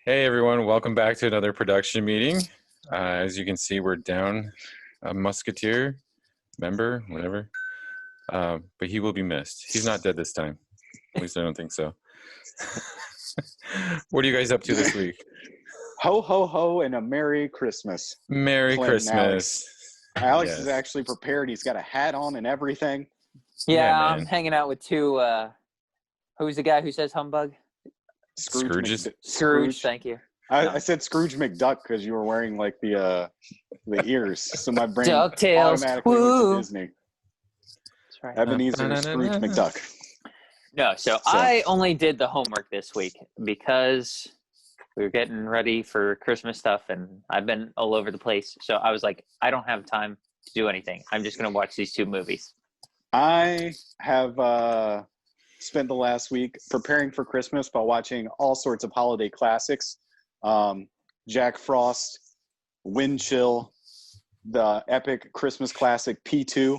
Hey everyone, welcome back to another production meeting. As you can see, we're down a musketeer member, whatever, but he will be missed. He's not dead this time. At least I don't think so. What are you guys up to this week? Ho, ho, ho, and a Merry Christmas. Merry Clint and Christmas. Alex Yes. is actually prepared. He's got a hat on and everything. Yeah, I'm man. hanging out with two, who's the guy who says humbug? Scrooges? Scrooge, thank you. I said Scrooge McDuck because you were wearing like the ears, so my brain DuckTales. automatically went Woo. to Disney. That's right. Ebenezer Scrooge McDuck. No, so I only did the homework this week because we were getting ready for Christmas stuff and I've been all over the place. So I was like, I don't have time to do anything. I'm just going to watch these two movies. I have spent the last week preparing for Christmas by watching all sorts of holiday classics. Jack Frost, Wind Chill, the epic Christmas classic P2,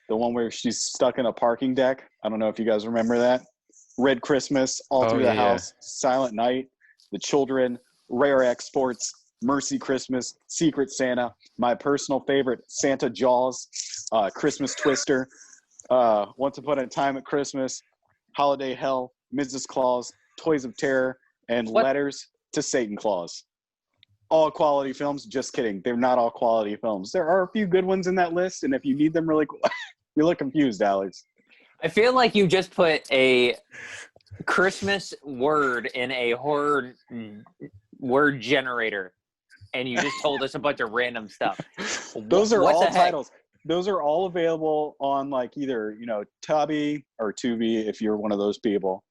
the one where she's stuck in a parking deck. I don't know if you guys remember that. Red Christmas, All Through the House, Silent Night, The Children, Rare Exports, Mercy Christmas, Secret Santa, my personal favorite, Santa Jaws, Christmas Twister, Once Upon a Time at Christmas, Holiday Hell, Mrs. Claus, Toys of Terror, and Letters to Satan Claus. All quality films. Just kidding. They're not all quality films. There are a few good ones in that list, and if you need them really you look confused, Alex. I feel like you just put a Christmas word in a horror word generator and you just told us a bunch of random stuff. Those are all titles. Those are all available on like either, Tubi or Tubi if you're one of those people.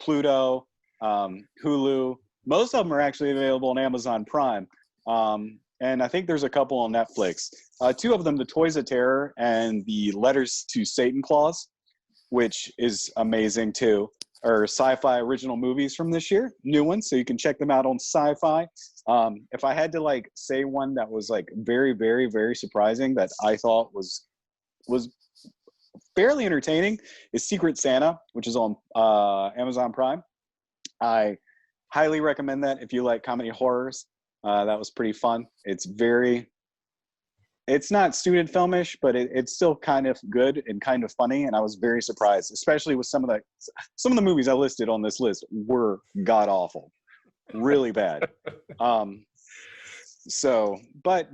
Pluto, Hulu. Most of them are actually available on Amazon Prime. And I think there's a couple on Netflix. Two of them, the Toys of Terror and the Letters to Satan Claus, which is amazing too, are sci-fi original movies from this year, new ones, so you can check them out on Sci-Fi. If I had to say one that was very, very, very surprising that I thought was fairly entertaining is Secret Santa, which is on Amazon Prime. I highly recommend that if you like comedy horrors. That was pretty fun. It's not student filmish, but it's still kind of good and kind of funny. And I was very surprised, especially with some of the movies I listed on this list were god awful, really bad. But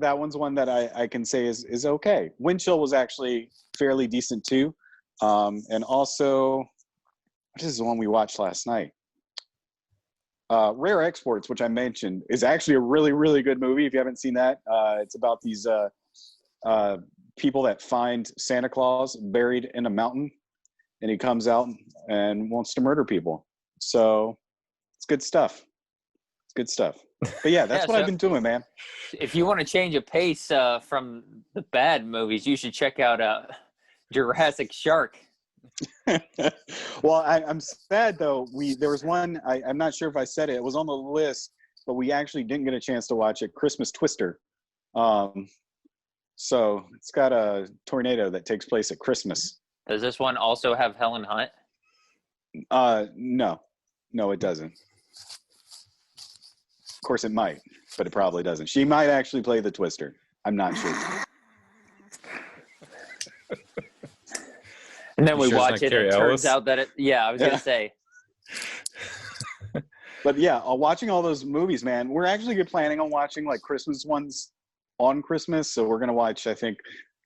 that one's one that I can say is okay. Wind Chill was actually fairly decent too. And also, what is the one we watched last night? Rare Exports, which I mentioned, is actually a really, really good movie. If you haven't seen that, it's about these people that find Santa Claus buried in a mountain, and he comes out and wants to murder people. So it's good stuff. It's good stuff. But yeah, that's what I've been doing, man. If you want to change a pace from the bad movies, you should check out Jurassic Shark. Well, I'm sad though. There was one. I'm not sure if I said it. It was on the list, but we actually didn't get a chance to watch it. Christmas Twister. So it's got a tornado that takes place at Christmas. Does this one also have Helen Hunt? No, it doesn't. Of course, it might, but it probably doesn't. She might actually play the Twister. I'm not sure. And then we watch it, and it turns out that I was going to say. But yeah, watching all those movies, man, we're actually planning on watching Christmas ones on Christmas. So we're going to watch, I think,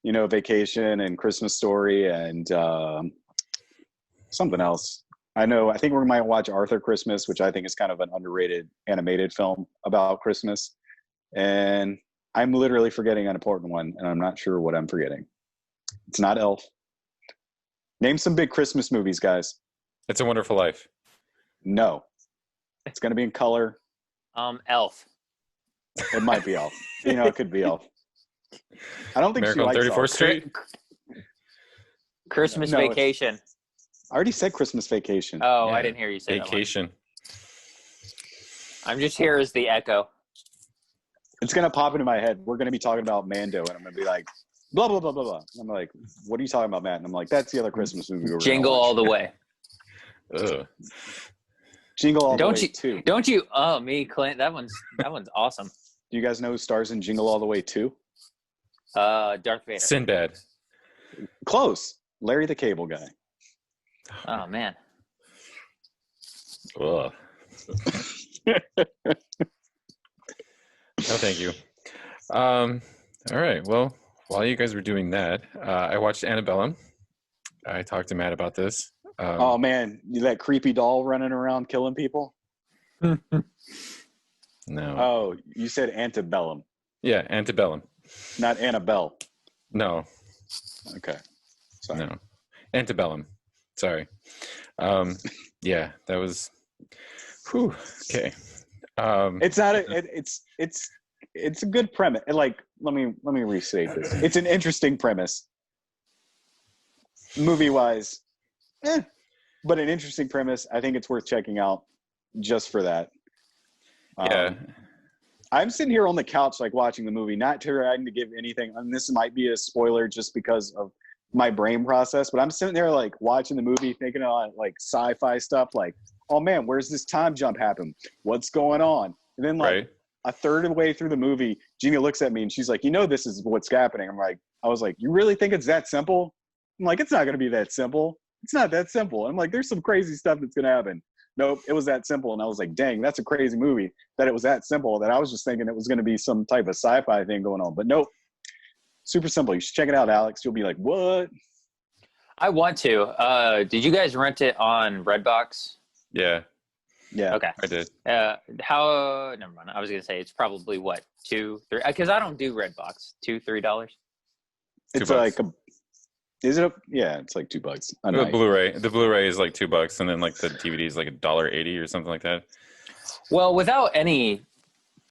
Vacation and Christmas Story and something else. I think we might watch Arthur Christmas, which I think is kind of an underrated animated film about Christmas. And I'm literally forgetting an important one, and I'm not sure what I'm forgetting. It's not Elf. Name some big Christmas movies, guys. It's a Wonderful Life. No. It's going to be in color. Elf. It might be Elf. It could be Elf. I don't think Miracle on 34th Street? Christmas Vacation. I already said Christmas Vacation. Oh, yeah. I didn't hear you say Vacation. I'm just here as the echo. It's going to pop into my head. We're going to be talking about Mando, and I'm going to be like, blah, blah, blah, blah, blah. I'm like, what are you talking about, Matt? And I'm like, that's the other Christmas movie. Jingle All the Way. Ugh. Jingle All the Way 2. Don't you? Oh, me, Clint. That one's awesome. Do you guys know who stars in Jingle All the Way 2? Darth Vader. Sinbad. Close. Larry the Cable Guy. Oh man. Ugh. No, thank you. All right. Well, while you guys were doing that, I watched Annabellum. I talked to Matt about this. Oh man, that creepy doll running around killing people. No. Oh, you said Antebellum, Yeah, Antebellum. not Annabelle. No. Okay. Sorry. No. Antebellum. Sorry. Yeah, that was. Whew. Okay. It's not. It's a good premise. Like, let me restate this. It's an interesting premise. Movie wise, but an interesting premise. I think it's worth checking out just for that. Yeah. I'm sitting here on the couch, like watching the movie, not trying to give anything. And this might be a spoiler just because of my brain process, but I'm sitting there like watching the movie, thinking about like sci-fi stuff. Like, oh man, where's this time jump happen? What's going on? And then like a third of the way through the movie, Gina looks at me and she's like, this is what's happening. I was like, you really think it's that simple? I'm like, it's not going to be that simple. It's not that simple. I'm like, there's some crazy stuff that's going to happen. Nope, it was that simple. And I was like, dang, that's a crazy movie that it was that simple, that I was just thinking it was going to be some type of sci-fi thing going on. But nope, super simple. You should check it out, Alex. You'll be like, what? I want to. Did you guys rent it on Redbox? Yeah. Yeah. Okay. I did. How? Never mind. I was gonna say it's probably what, $2, $3? Because I don't do Redbox. $2-3. It's like it's like $2 a night. The Blu-ray is like $2, and then like the DVD is like $1.80 or something like that. Well, without any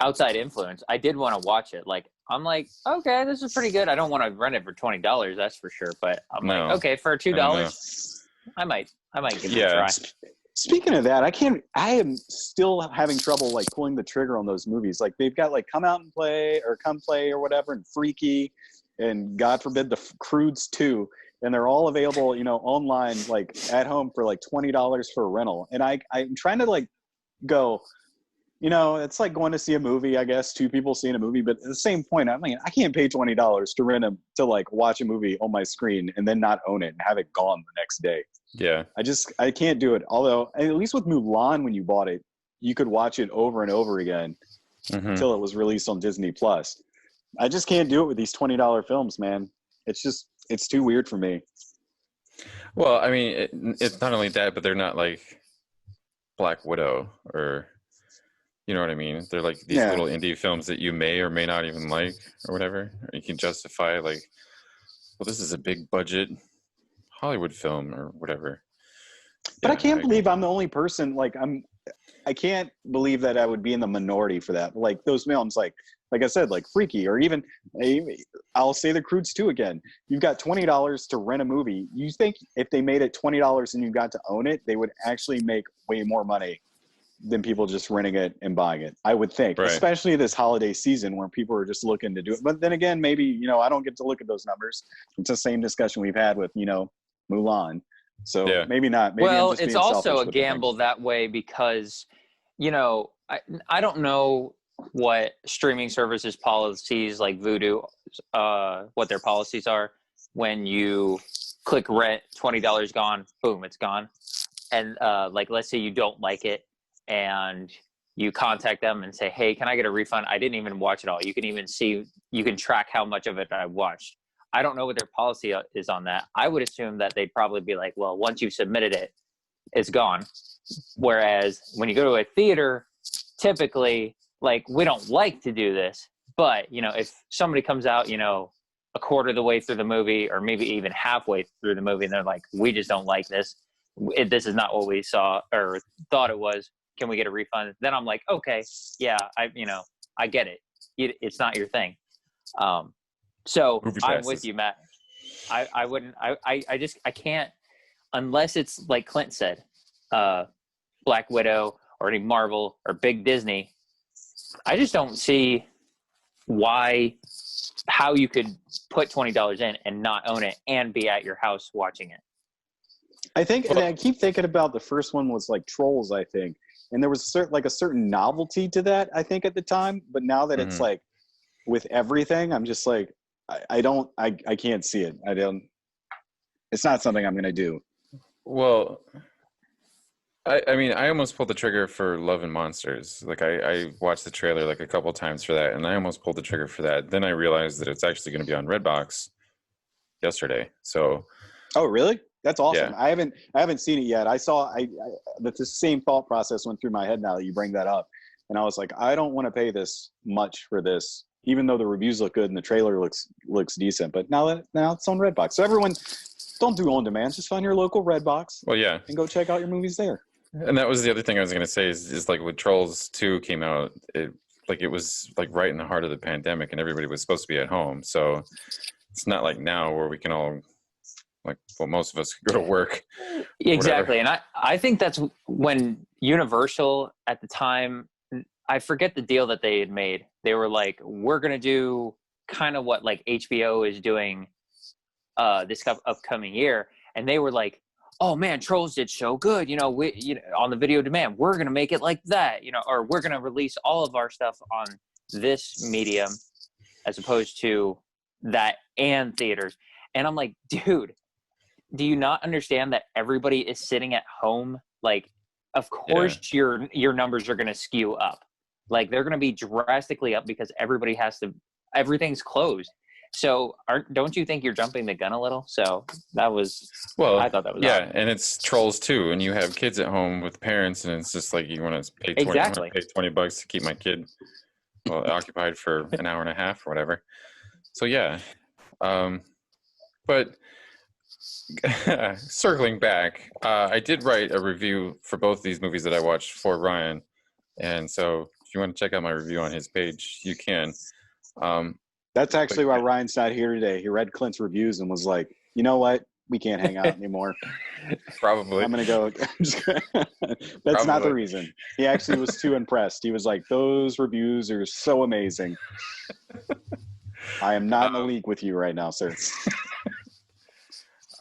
outside influence, I did want to watch it. Like, I'm like, okay, this is pretty good. I don't want to rent it for $20, that's for sure. But I'm like, okay, for $2, I might give it a try. Speaking of that, I am still having trouble like pulling the trigger on those movies. Like they've got like Come Out and Play or Come Play or whatever, and Freaky, and God forbid the Crudes 2. And they're all available, online, like at home for like $20 for a rental. And I'm trying to like go, it's like going to see a movie, I guess, two people seeing a movie. But at the same point, I mean, I can't pay $20 to rent to like watch a movie on my screen and then not own it and have it gone the next day. Yeah. I can't do it. Although at least with Mulan, when you bought it, you could watch it over and over again until it was released on Disney Plus. I just can't do it with these $20 films, man. It's too weird for me. Well, I mean, it's not only that, but they're not like Black Widow or, you know what I mean? They're like these little indie films that you may or may not even like or whatever. Or you can justify like, well, this is a big budget Hollywood film or whatever. But I can't believe I'm the only person. Like I can't believe that I would be in the minority for that. Like those films, like I said, like Freaky, or even I'll say the Crudes 2 again. You've got $20 to rent a movie. You think if they made it $20 and you got to own it, they would actually make way more money than people just renting it and buying it, I would think, especially this holiday season where people are just looking to do it. But then again, maybe, I don't get to look at those numbers. It's the same discussion we've had with, Mulan. So maybe not. Maybe it's also a gamble that way because, I don't know what streaming services policies like Vudu, what their policies are when you click rent, $20 gone, boom, it's gone. And like, let's say you don't like it and you contact them and say, hey, can I get a refund? I didn't even watch it all. You can even see, you can track how much of it I watched. I don't know what their policy is on that. I would assume that they'd probably be like, well, once you've submitted it, it's gone. Whereas when you go to a theater, typically, like, we don't like to do this, but, if somebody comes out, a quarter of the way through the movie or maybe even halfway through the movie and they're like, we just don't like this. This is not what we saw or thought it was. Can we get a refund? Then I'm like, okay, yeah, I get it. It's not your thing. So I'm with you, Matt. I wouldn't, I can't, unless it's like Clint said, Black Widow or any Marvel or big Disney. I just don't see how you could put $20 in and not own it and be at your house watching it. I think, and I keep thinking about the first one was like Trolls, I think. and there was a certain novelty to that, I think, at the time. But now that it's like with everything, I'm just like, I can't see it. It's not something I'm gonna do. Well, I mean, I almost pulled the trigger for Love and Monsters. Like, I watched the trailer like a couple times for that, and I almost pulled the trigger for that. Then I realized that it's actually going to be on Redbox yesterday. So, Oh, really? That's awesome. Yeah. I haven't seen it yet. That's the same thought process went through my head now that you bring that up, and I was like, I don't want to pay this much for this, even though the reviews look good and the trailer looks decent. But now it's on Redbox, so everyone, don't do on demand. Just find your local Redbox. well, yeah. And go check out your movies there. And that was the other thing I was going to say is like when Trolls 2 came out, it was like right in the heart of the pandemic and everybody was supposed to be at home. So it's not like now where we can all, like, well, most of us could go to work. Exactly. And I think that's when Universal at the time, I forget the deal that they had made. They were like, we're going to do kind of what like HBO is doing this upcoming year. And they were like, oh man, Trolls did so good, on the video demand, we're going to make it like that, or we're going to release all of our stuff on this medium as opposed to that and theaters. And I'm like, dude, do you not understand that everybody is sitting at home? Like, of course your numbers are going to skew up. Like, they're going to be drastically up because everything's closed. So don't you think you're jumping the gun a little? So I thought that was odd. And it's Trolls 2, and you have kids at home with parents, and it's just like you want to pay $20 to keep my kid occupied for an hour and a half or whatever. So yeah, but circling back, I did write a review for both these movies that I watched for Ryan, and so if you want to check out my review on his page, you can. That's actually why Ryan's not here today. He read Clint's reviews and was like, you know what? We can't hang out anymore. Probably. I'm going to go. That's not the reason. He actually was too impressed. He was like, those reviews are so amazing. I am not in a league with you right now, sir.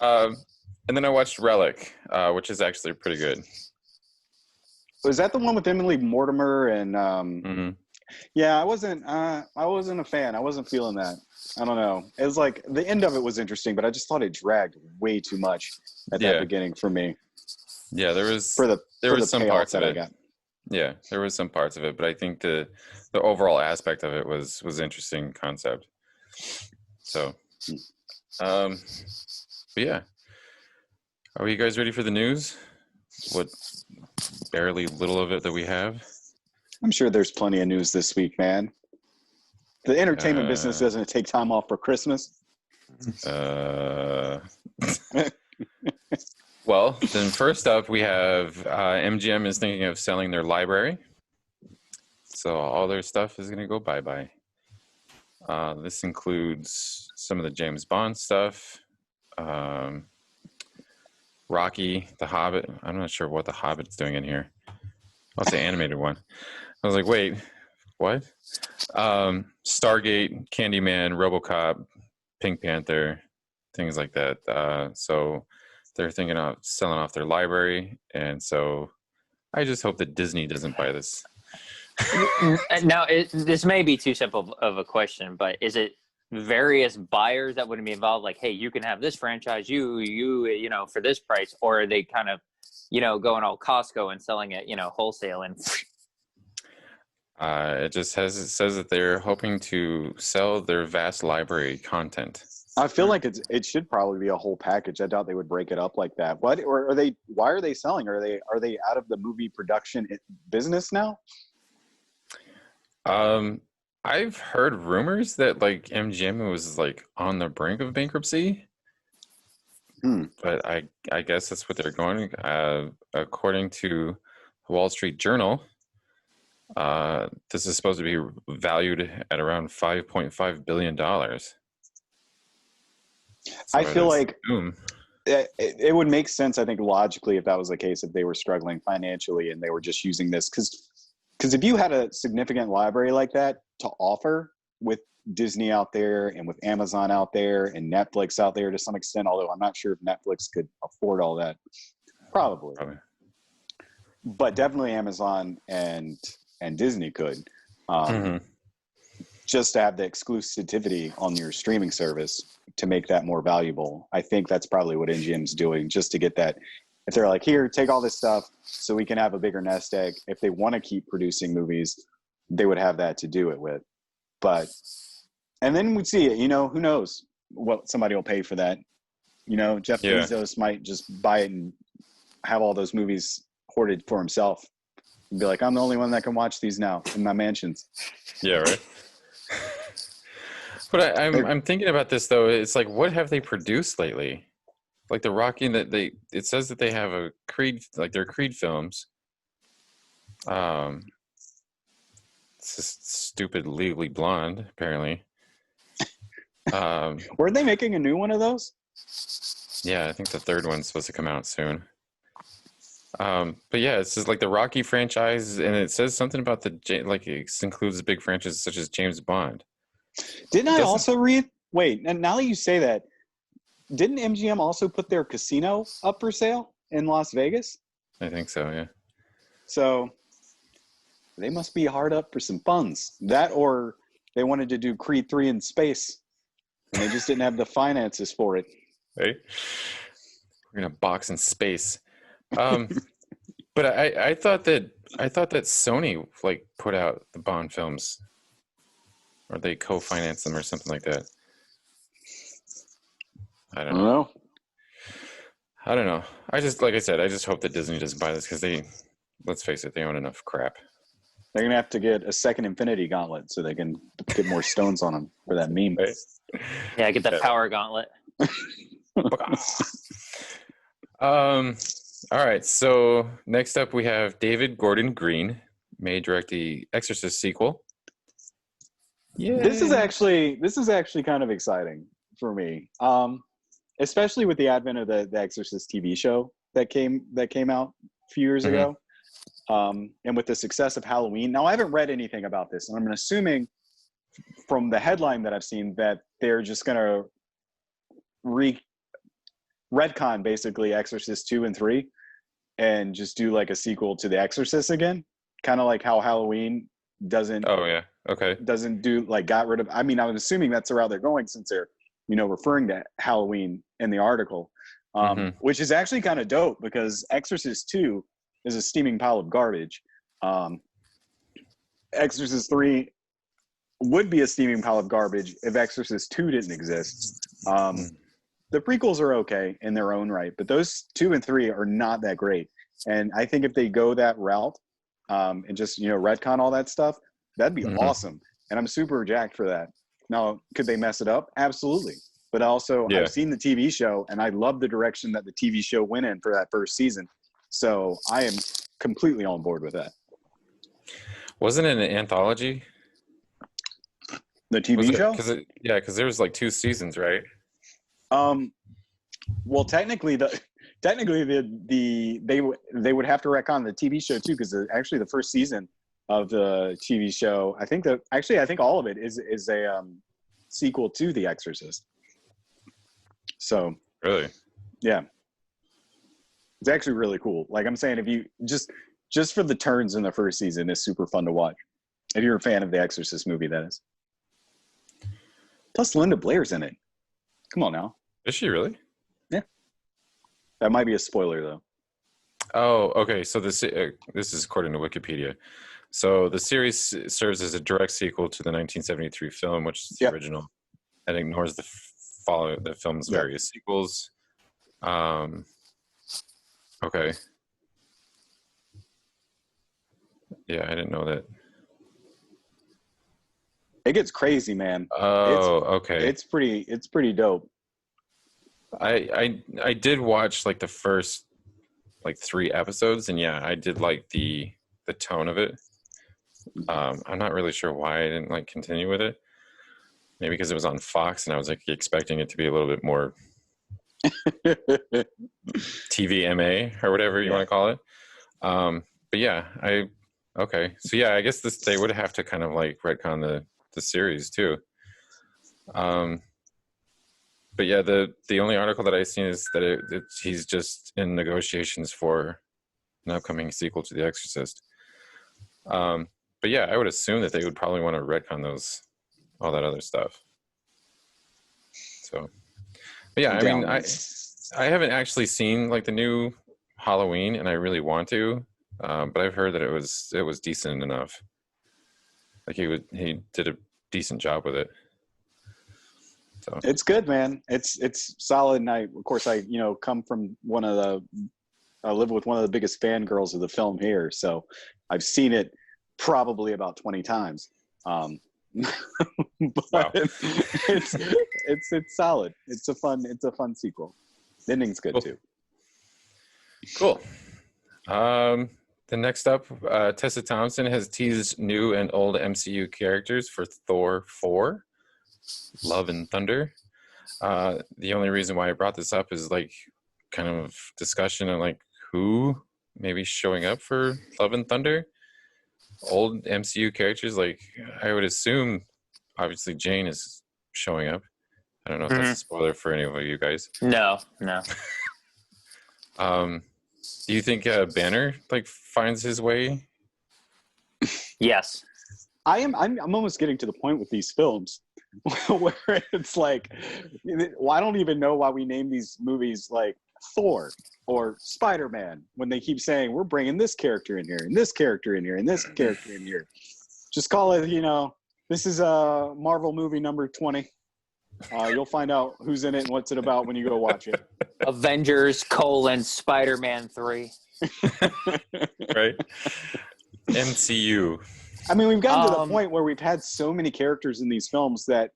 And then I watched Relic, which is actually pretty good. Was that the one with Emily Mortimer and Yeah, I wasn't a fan. I wasn't feeling that. I don't know. It was like the end of it was interesting, but I just thought it dragged way too much at that beginning for me. Yeah, there was some parts of it. Yeah, there was some parts of it, but I think the overall aspect of it was interesting concept. So, but yeah, are you guys ready for the news? What barely little of it that we have. I'm sure there's plenty of news this week, man. The entertainment business doesn't take time off for Christmas. Well, then first up, we have MGM is thinking of selling their library. So all their stuff is going to go bye-bye. This includes some of the James Bond stuff. Rocky, The Hobbit. I'm not sure what The Hobbit's doing in here. Oh, it's the animated one. I was like, wait, what? Stargate, Candyman, RoboCop, Pink Panther, things like that. So they're thinking of selling off their library. And so I just hope that Disney doesn't buy this. Now, this may be too simple of a question, but is it various buyers that wouldn't be involved? Like, hey, you can have this franchise, you know, for this price, or are they kind of, going all Costco and selling it, wholesale? And it says that they're hoping to sell their vast library content. I feel like it should probably be a whole package. I doubt they would break it up like that. Why are they selling? Are they out of the movie production business now? I've heard rumors that like MGM was like on the brink of bankruptcy. But I guess that's what they're going. According to the Wall Street Journal, this is supposed to be valued at around $5.5 billion. So I feel like it would make sense, I think, logically, if that was the case, if they were struggling financially and they were just using this. Because if you had a significant library like that to offer with Disney out there and with Amazon out there and Netflix out there to some extent, although I'm not sure if Netflix could afford all that. Probably. but definitely Amazon and Disney could. Just to have the exclusivity on your streaming service to make that more valuable. I think that's probably what MGM's doing, just to get that. If they're like, here, take all this stuff so we can have a bigger nest egg. If they want to keep producing movies, they would have that to do it with. And then we'd see it, who knows what somebody will pay for that. Jeff Bezos might just buy it and have all those movies hoarded for himself and be like, I'm the only one that can watch these now in my mansions. Yeah, right. But I'm thinking about this though. It's like, what have they produced lately? Like the Rocky it says that they have a Creed, like their Creed films. It's just stupid Legally Blonde, apparently. Were they making a new one of those? Yeah, I think the third one's supposed to come out soon. But yeah, it's just like the Rocky franchise, and it says something about it includes big franchises such as James Bond. Didn't I also read? Wait, and now that you say that, didn't MGM also put their casino up for sale in Las Vegas? I think so, yeah. So they must be hard up for some funds. That, or they wanted to do Creed 3 in space, and they just didn't have the finances for it. Right? We're gonna box in space. But I thought that Sony like put out the Bond films, or they co-financed them or something like that. I don't know. I don't know. I just, like I said, I just hope that Disney doesn't buy this, because let's face it, they own enough crap. They're gonna have to get a second Infinity Gauntlet so they can get more stones on them for that meme. Right? Yeah, get that power gauntlet. All right, so next up we have David Gordon Green may direct the Exorcist sequel. Yeah, this is actually kind of exciting for me, especially with the advent of the Exorcist TV show that came out a few years ago, and with the success of Halloween. Now, I haven't read anything about this, and I'm assuming from the headline that I've seen that they're just going to retcon basically Exorcist 2 and 3 and just do like a sequel to the Exorcist again, kind of like how Halloween doesn't do, like, got rid of, I mean, I was assuming that's the route they're going, since they're referring to Halloween in the article, which is actually kind of dope, because Exorcist 2 is a steaming pile of garbage. Exorcist 3 would be a steaming pile of garbage if Exorcist 2 didn't exist. The prequels are okay in their own right, but those 2 and 3 are not that great. And I think if they go that route, and just, retcon all that stuff, that'd be awesome. And I'm super jacked for that. Now, could they mess it up? Absolutely. But also, I've seen the TV show, and I love the direction that the TV show went in for that first season. So I am completely on board with that. Wasn't it an anthology? The TV show? Because there was like 2 seasons, right? Well, technically they would have to retcon the TV show too, because actually the first season of the TV show, I think all of it is a sequel to The Exorcist. So really, yeah, it's actually really cool. Like I'm saying, if you just for the turns in the first season, is super fun to watch. If you're a fan of the Exorcist movie, that is. Plus, Linda Blair's in it. Come on now. Is she really? Yeah. That might be a spoiler, though. Oh, okay. So this is according to Wikipedia. So the series serves as a direct sequel to the 1973 film, which is the original, and ignores the film's various sequels. Okay. Yeah, I didn't know that. It gets crazy, man. Oh, okay. It's pretty dope. I did watch like the first 3 episodes, and yeah, I did like the tone of it. I'm not really sure why I didn't continue with it. Maybe because it was on Fox, and I was expecting it to be a little bit more TVMA or whatever you want to call it. But yeah, okay. So yeah, I guess they would have to kind of retcon the series too. But yeah, the only article that I've seen is that he's just in negotiations for an upcoming sequel to The Exorcist. But yeah, I would assume that they would probably want to retcon all that other stuff. So, but yeah, I mean, I haven't actually seen like the new Halloween, and I really want to, but I've heard that it was decent enough. Like he did a decent job with it. So it's good, man. It's solid. And I come from I live with one of the biggest fangirls of the film here, so I've seen it probably about 20 times. But wow. it's solid. It's a fun sequel. The ending's good too. Cool. The next up, Tessa Thompson has teased new and old MCU characters for Thor 4, Love and Thunder. The only reason why I brought this up is like kind of discussion on like who maybe showing up for Love and Thunder. Old MCU characters, like I would assume, obviously Jane is showing up. I don't know if that's a spoiler for any of you guys. No. Do you think Banner like finds his way? Yes. I'm almost getting to the point with these films where it's like, I don't even know why we name these movies like Thor or Spider-Man when they keep saying we're bringing this character in here and this character in here and this character in here. Just call it, this is a Marvel movie number 20. You'll find out who's in it and what's it about when you go watch it. Avengers: Spider-Man 3. Right. MCU. I mean, we've gotten to the point where we've had so many characters in these films that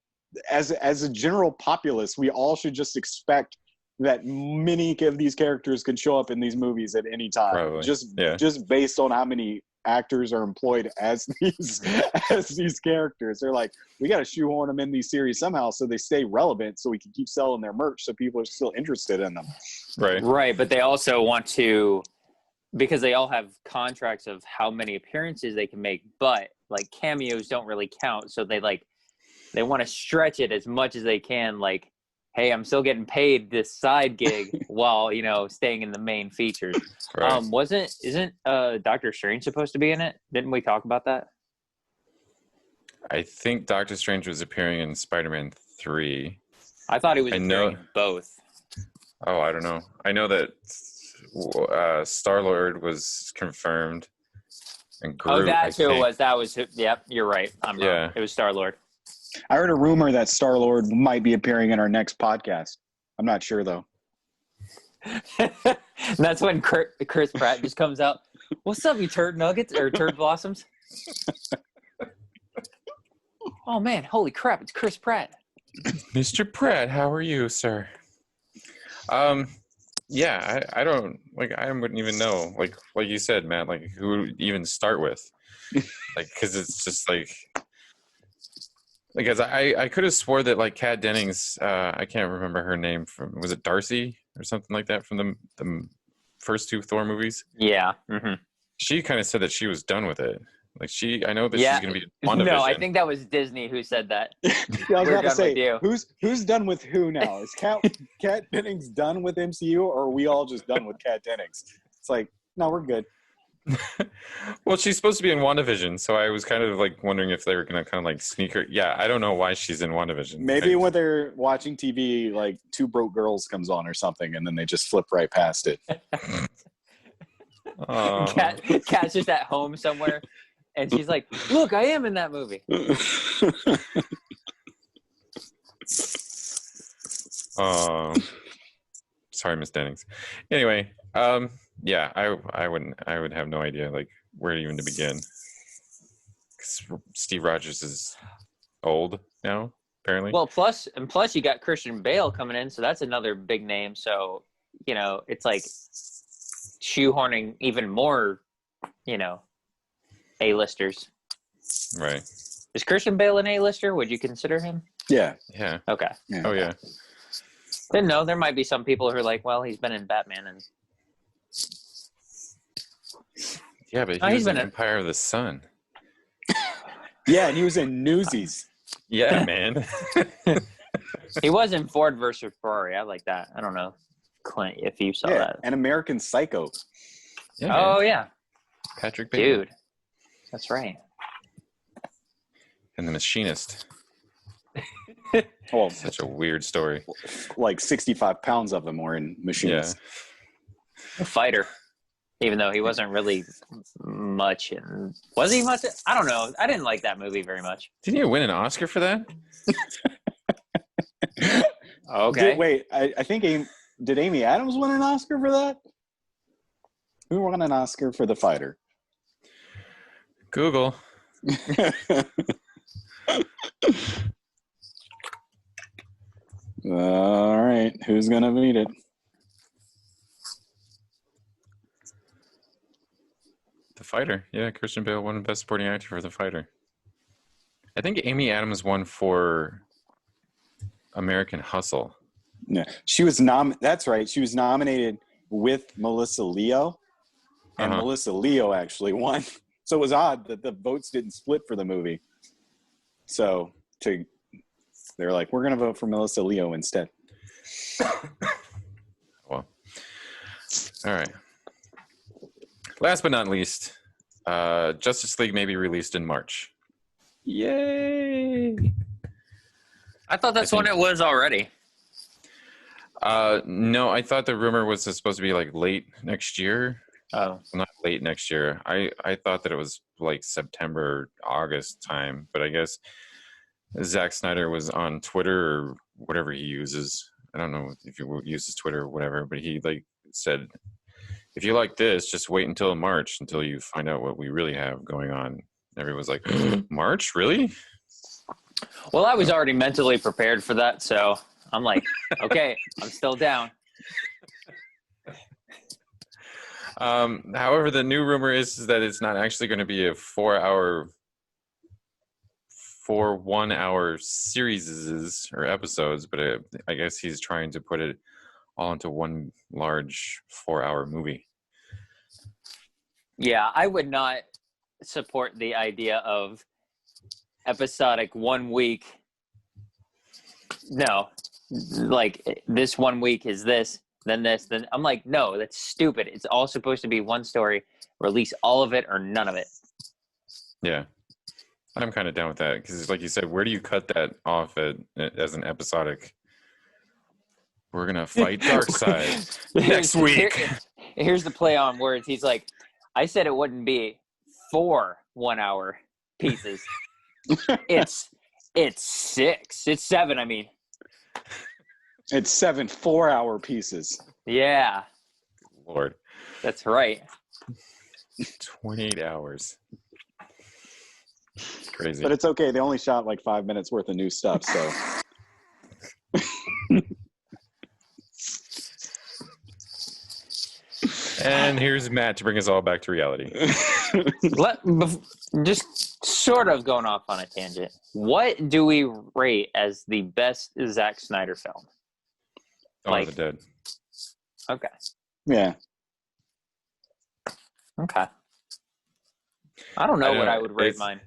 as a general populace, we all should just expect that many of these characters could show up in these movies at any time. Probably. Just based on how many actors are employed as these characters. They're like, we got to shoehorn them in these series somehow so they stay relevant so we can keep selling their merch so people are still interested in them. Right, but they also want to, because they all have contracts of how many appearances they can make, but like cameos don't really count, so they want to stretch it as much as they can, like, hey, I'm still getting paid this side gig while, staying in the main features. Right. Isn't Doctor Strange supposed to be in it? Didn't we talk about that? I think Doctor Strange was appearing in Spider-Man 3. I thought he was appearing in both. Oh, I don't know. I know that Star-Lord was confirmed. And Groot, that was. Yep, you're right. I'm wrong. It was Star-Lord. I heard a rumor that Star-Lord might be appearing in our next podcast. I'm not sure, though. That's when Chris Pratt just comes out. What's up, you turd nuggets or turd blossoms? Oh, man. Holy crap. It's Chris Pratt. Mr. Pratt, how are you, sir? Yeah, I don't, like, I wouldn't even know. Like you said, Matt, like, who even start with? Like, because it's just like... Because I could have swore that like Kat Dennings, I can't remember her name from, was it Darcy or something like that from the first two Thor movies? Yeah. Mm-hmm. She kind of said that she was done with it. Like I know that she's going to be WandaVision. No, I think that was Disney who said that. I was about to say, who's done with who now? Is Kat Dennings done with MCU, or are we all just done with Kat Dennings? It's like, no, we're good. Well, she's supposed to be in WandaVision, so I was kind of like wondering if they were going to kind of like sneak her. Yeah, I don't know why she's in WandaVision. Maybe when they're watching TV, like Two Broke Girls comes on or something, and then they just flip right past it. Kat's just at home somewhere, and she's like, "Look, I am in that movie." Sorry, Miss Dennings. Anyway, yeah, I would have no idea like where even to begin. 'Cause Steve Rogers is old now, apparently. Well, plus you got Christian Bale coming in, so that's another big name. So it's like shoehorning even more, A-listers. Right. Is Christian Bale an A-lister? Would you consider him? Yeah. Yeah. Okay. Yeah. Oh yeah. Didn't know. There might be some people who are like, well, he's been in Batman and. Yeah, but he's in Empire of the Sun. Yeah, and he was in Newsies. Yeah, man. He was in Ford versus Ferrari. I like that. I don't know, Clint, if you saw that. And American Psycho. Yeah, Oh man. yeah, Patrick Bateman. dude, that's right. And The Machinist. Well, Such a weird story. like 65 pounds of them were in machines. A fighter, even though he wasn't really much. Was he much? I don't know. I didn't like that movie very much. Didn't you win an Oscar for that? Okay. I think did Amy Adams win an Oscar for that? Who won an Oscar for The Fighter? Google. All right, who's gonna beat it? The Fighter. Yeah, Christian Bale won Best Supporting Actor for The Fighter. I think Amy Adams won for American Hustle. Yeah, she was That's right. She was nominated with Melissa Leo, and Melissa Leo actually won. So it was odd that the votes didn't split for the movie. So they're like, we're gonna vote for Melissa Leo instead. Well, all right. Last but not least, Justice League may be released in March. Yay! I thought that's when it was already. No, I thought the rumor was supposed to be like late next year. Oh, Not late next year. I thought that it was like September, August time, but I guess Zack Snyder was on Twitter or whatever he uses. I don't know if he uses Twitter or whatever, but he like said, if you like this, just wait until March until you find out what we really have going on. Everyone's like, March, really? well, I was already mentally prepared for that, so I'm like, okay, I'm still down. However, the new rumor is that it's not actually going to be a 1-hour series or episodes, but I guess he's trying to put it all into one large 4-hour movie. Yeah, I would not support the idea of episodic 1 week. No, like this 1 week is this, then this, then I'm like, no, that's stupid. It's all supposed to be one story. Release all of it or none of it. Yeah, I'm kind of down with that because, like you said, where do you cut that off as an episodic? We're gonna fight Darkseid next week. Here's the play on words. He's like, I said it wouldn't be 4 1-hour pieces. It's 6. It's 7. I mean, It's 7 4-hour pieces. yeah, Lord, that's right. 28 hours. It's crazy. But it's okay. They only shot like 5 minutes worth of new stuff. So And here's Matt to bring us all back to reality. Just sort of going off on a tangent. What do we rate as the best Zack Snyder film? Dawn of the Dead. Okay. yeah, Okay. I don't know what I would rate It's- mine.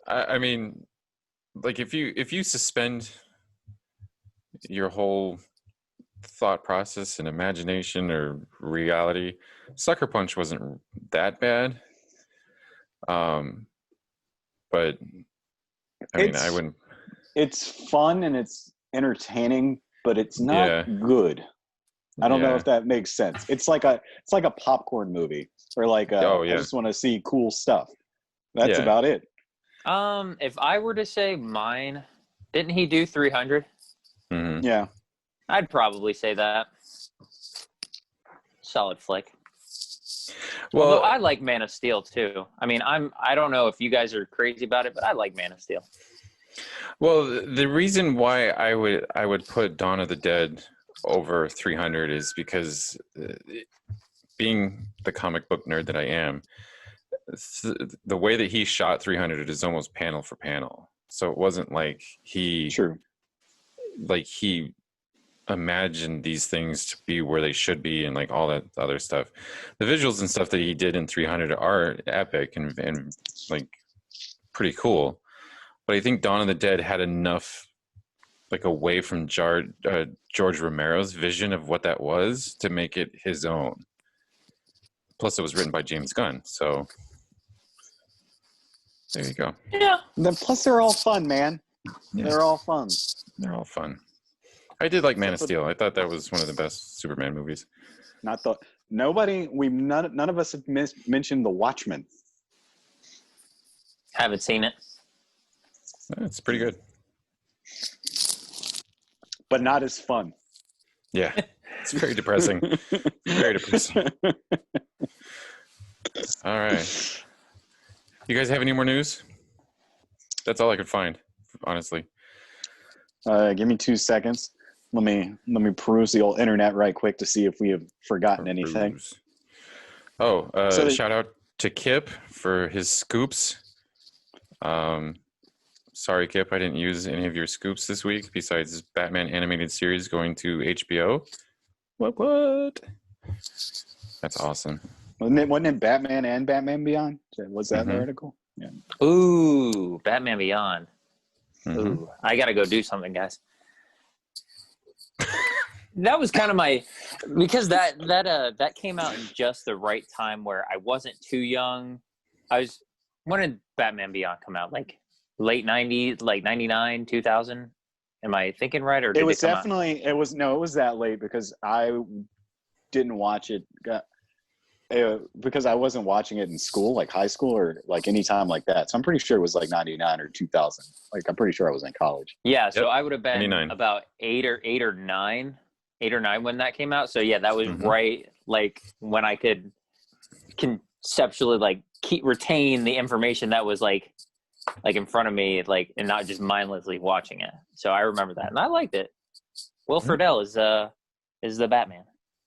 I mean, like if you suspend your whole thought process and imagination or reality, Sucker Punch wasn't that bad. But I mean, I wouldn't. it's fun and it's entertaining, but it's not Yeah. good. I don't know Yeah. if that makes sense. It's like a popcorn movie, or like I just want to see cool stuff. That's Yeah. about it. If I were to say mine, didn't he do 300? Mhm. Yeah. I'd probably say that. Solid flick. Well, Although I like Man of Steel too. I mean, I don't know if you guys are crazy about it, but I like Man of Steel. Well, the reason why I would put Dawn of the Dead over 300 is because being the comic book nerd that I am, the way that he shot 300 is almost panel for panel. So it wasn't like he imagined these things to be where they should be and like all that other stuff. The visuals and stuff that he did in 300 are epic and like pretty cool. But I think Dawn of the Dead had enough like away from George Romero's vision of what that was to make it his own. Plus, it was written by James Gunn, so there you go. Yeah. And then plus, they're all fun, man. Yeah. They're all fun. They're all fun. I did like Man of Except for- Steel. I thought that was one of the best Superman movies. Not the none of us have mentioned The Watchmen. Haven't seen it. It's pretty good. But not as fun. Yeah, it's very depressing. Very depressing. All right. You guys have any more news? That's all I could find, honestly. Give me 2 seconds. Let me peruse the old internet right quick to see if we have forgotten anything. Oh, So shout out to Kip for his scoops. Sorry, Kip, I didn't use any of your scoops this week besides Batman animated series going to HBO. What? That's awesome. Wasn't it Batman and Batman Beyond? Was that the article? Yeah. Ooh, Batman Beyond. Mhm. Ooh, I gotta go do something, guys. That was kind of my, because that came out in just the right time where I wasn't too young. When did Batman Beyond come out? Like late 90s, like 99, 2000? Am I thinking right? Or did It was come out? definitely, it was that late because I didn't watch it. Because I wasn't watching it in school, like high school or like any time like that. So I'm pretty sure it was like 99 or 2000. Like I'm pretty sure I was in college. Yeah, so Yep. I would have been 99. about eight or nine when that came out. So yeah, that was right like when I could conceptually like retain the information that was like in front of me, like, and not just mindlessly watching it. So I remember that, and I liked it. Will Friedle is the Batman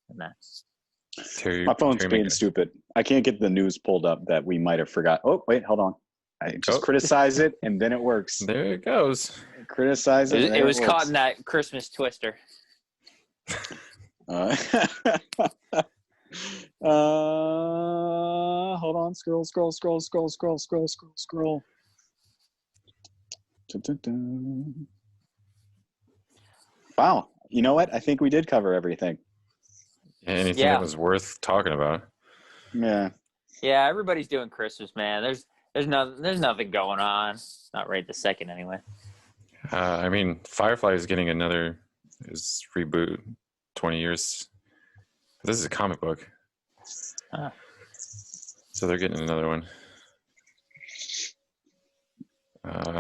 in that. My phone's being stupid. I can't get the news pulled up that we might have forgot. Oh, wait, hold on. I just criticize it, and then it works. There it goes. Criticize it. It was caught in that Christmas twister. Hold on. Scroll. Wow. You know what? I think we did cover everything. Anything that was worth talking about. Yeah. Yeah, everybody's doing Christmas, man. There's nothing going on. Not right this second, anyway. I mean, Firefly is getting his reboot, 20 years. This is a comic book. So they're getting another one.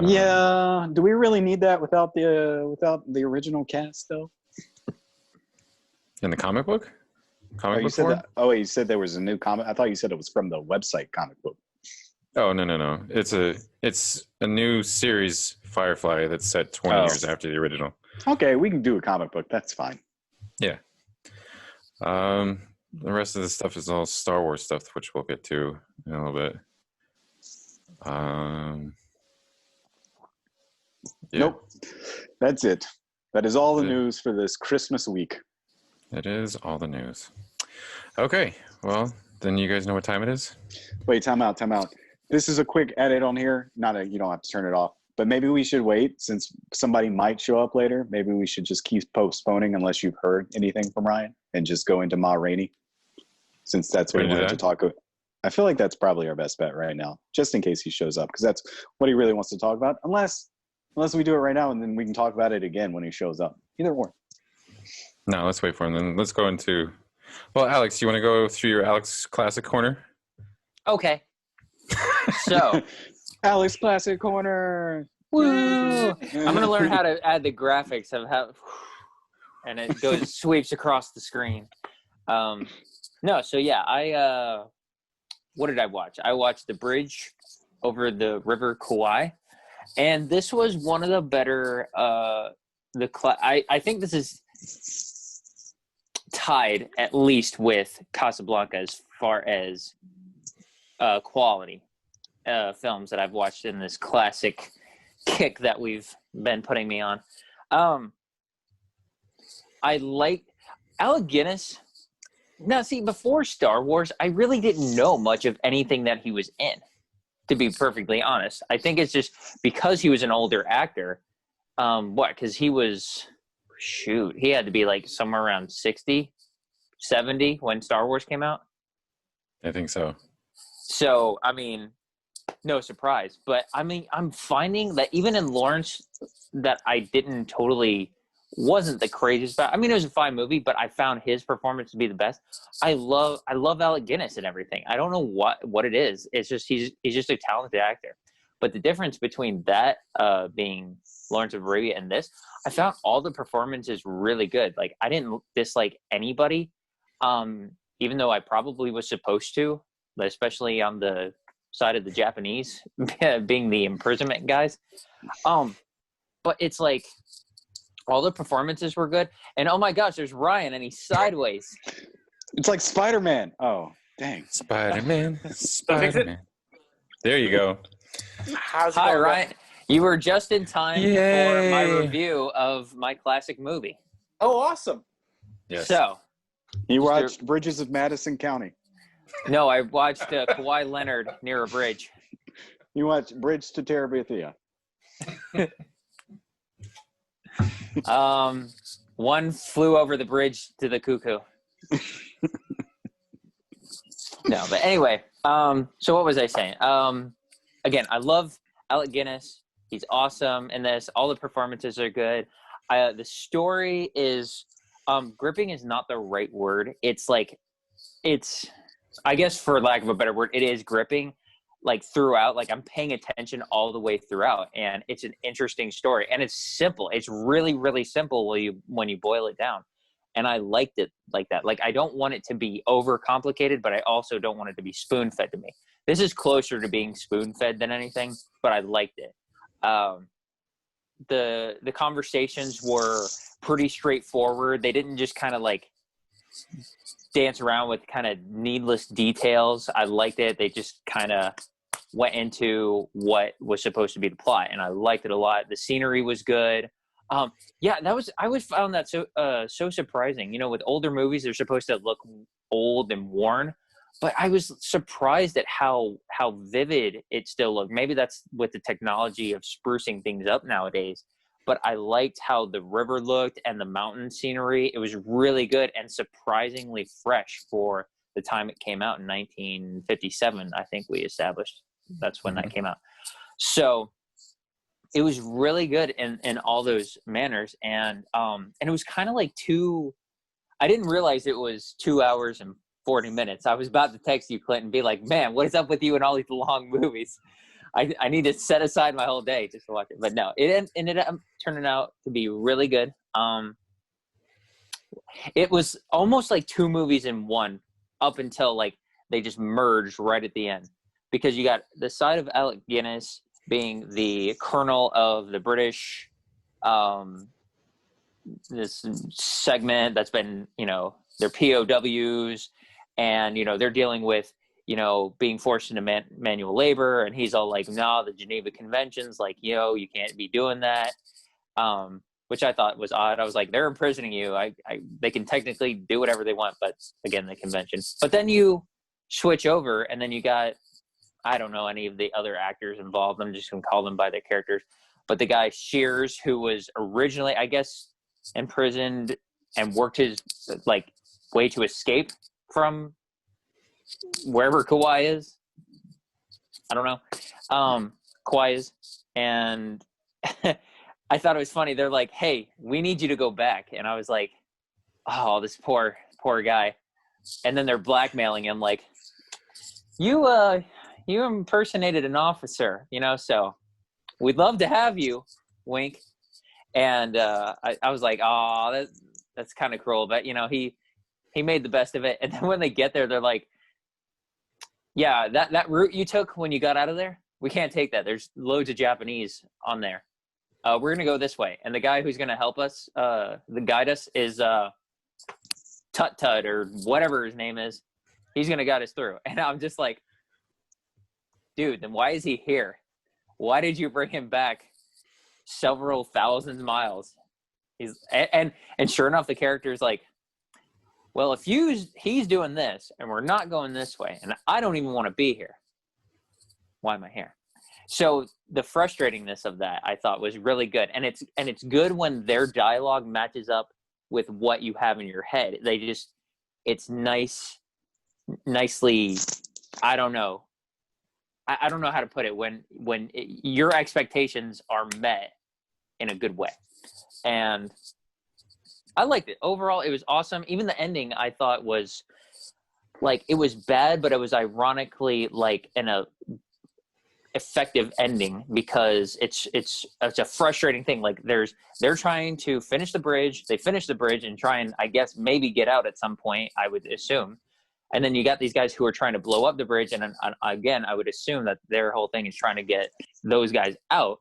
Yeah. Do we really need that without the original cast though? In the comic book? You said there was a new comic. I thought you said it was from the website comic book. Oh, no. It's a new series, Firefly, that's set 20 years after the original. Okay, we can do a comic book. That's fine. Yeah. The rest of the stuff is all Star Wars stuff, which we'll get to in a little bit. Yeah. Nope. That's it. That is all the news for this Christmas week. It is all the news. Okay. Well, then you guys know what time it is? Wait, time out. This is a quick edit on here. You don't have to turn it off. But maybe we should wait since somebody might show up later. Maybe we should just keep postponing unless you've heard anything from Ryan and just go into Ma Rainey. Since that's what he wanted to talk about. I feel like that's probably our best bet right now, just in case he shows up, because that's what he really wants to talk about. Unless we do it right now and then we can talk about it again when he shows up. Either or. No, let's wait for him. Then let's go into. Well, Alex, you want to go through your Alex Classic Corner? Okay. So, Alex Classic Corner. woo! I'm gonna learn how to add the graphics of how, and it sweeps across the screen. No, so yeah, what did I watch? I watched The Bridge Over the River Kwai, and this was one of the better. I think this is tied at least with Casablanca as far as quality films that I've watched in this classic kick that we've been putting me on. I like Alec Guinness. Now, see, before Star Wars, I really didn't know much of anything that he was in, to be perfectly honest. I think it's just because he was an older actor. Because he was, he had to be like somewhere around 60, 70 when Star Wars came out. I think so. So, I mean, no surprise. But, I mean, I'm finding that even in Lawrence that I wasn't the craziest about. I mean, it was a fine movie, but I found his performance to be the best. I love Alec Guinness and everything. I don't know what it is. It's just he's just a talented actor. But the difference between that being Lawrence of Arabia and this, I found all the performances really good. Like, I didn't dislike anybody, even though I probably was supposed to, especially on the side of the Japanese being the imprisonment guys. But it's like all the performances were good. And oh my gosh, there's Ryan and he's sideways. It's like Spider-Man. Oh, dang. Spider-Man. Spider-Man. There you go. How's it Hi, going, Ryan. You were just in time for my Yay. review of my classic movie. Oh, awesome. Yes. So, You watched Bridges of Madison County. no, I watched Kawhi Leonard near a bridge. You watched Bridge to Terabithia. One flew over the bridge to the cuckoo. No, but anyway, so what was I saying? Again, I love Alec Guinness. He's awesome in this. All the performances are good. The story is gripping is not the right word. It's I guess for lack of a better word, it is gripping like throughout. Like I'm paying attention all the way throughout, and it's an interesting story. And it's simple. It's really, really simple when you boil it down. And I liked it like that. Like I don't want it to be overcomplicated, but I also don't want it to be spoon-fed to me. This is closer to being spoon-fed than anything, but I liked it. The conversations were pretty straightforward. They didn't just kind of like dance around with kind of needless details. I liked it. They just kind of went into what was supposed to be the plot, and I liked it a lot. The scenery was good. Yeah, I always found that so surprising. You know, with older movies, they're supposed to look old and worn, but I was surprised at how vivid it still looked. Maybe that's with the technology of sprucing things up nowadays, but I liked how the river looked and the mountain scenery. It was really good and surprisingly fresh for the time it came out in 1957. I think we established that's when that came out. So it was really good in all those manners. And it was kind of like I didn't realize it was 2 hours and 40 minutes. I was about to text you, Clint, and be like, man, what is up with you and all these long movies? I need to set aside my whole day just to watch it. But no, it ended up turning out to be really good. It was almost like two movies in one up until like they just merged right at the end. Because you got the side of Alec Guinness being the colonel of the British this segment that's been, they're POWs, and, they're dealing with, being forced into manual labor, and he's all like, no, the Geneva Convention's like, you can't be doing that, which I thought was odd. I was like, they're imprisoning you. They can technically do whatever they want, but again, the convention. But then you switch over, and then you got, I don't know any of the other actors involved. I'm just going to call them by their characters. But the guy Shears, who was originally, I guess, imprisoned and worked his way to escape from wherever Kwai is. I don't know. Kwai is. And I thought it was funny. They're like, hey, we need you to go back. And I was like, oh, this poor guy. And then they're blackmailing him like, you impersonated an officer, so we'd love to have you, wink. And I was like, oh, that's kind of cruel. But, he made the best of it. And then when they get there, they're like, yeah, that route you took when you got out of there, we can't take that. There's loads of Japanese on there. We're going to go this way. And the guy who's going to help us, guide us is Tut or whatever his name is. He's going to guide us through. And I'm just like, dude, then why is he here? Why did you bring him back several thousand miles? And sure enough, the character is like, well, if he's doing this and we're not going this way, and I don't even want to be here, why am I here? So the frustratingness of that I thought was really good, and it's good when their dialogue matches up with what you have in your head. It's nice nicely. I don't know. I don't know how to put it when your expectations are met in a good way, and I liked it overall. It was awesome. Even the ending I thought was like, it was bad, but it was ironically like a effective ending, because it's a frustrating thing. Like they're trying to finish the bridge. They finish the bridge and try and, I guess, maybe get out at some point, I would assume. And then you got these guys who are trying to blow up the bridge. And again, I would assume that their whole thing is trying to get those guys out.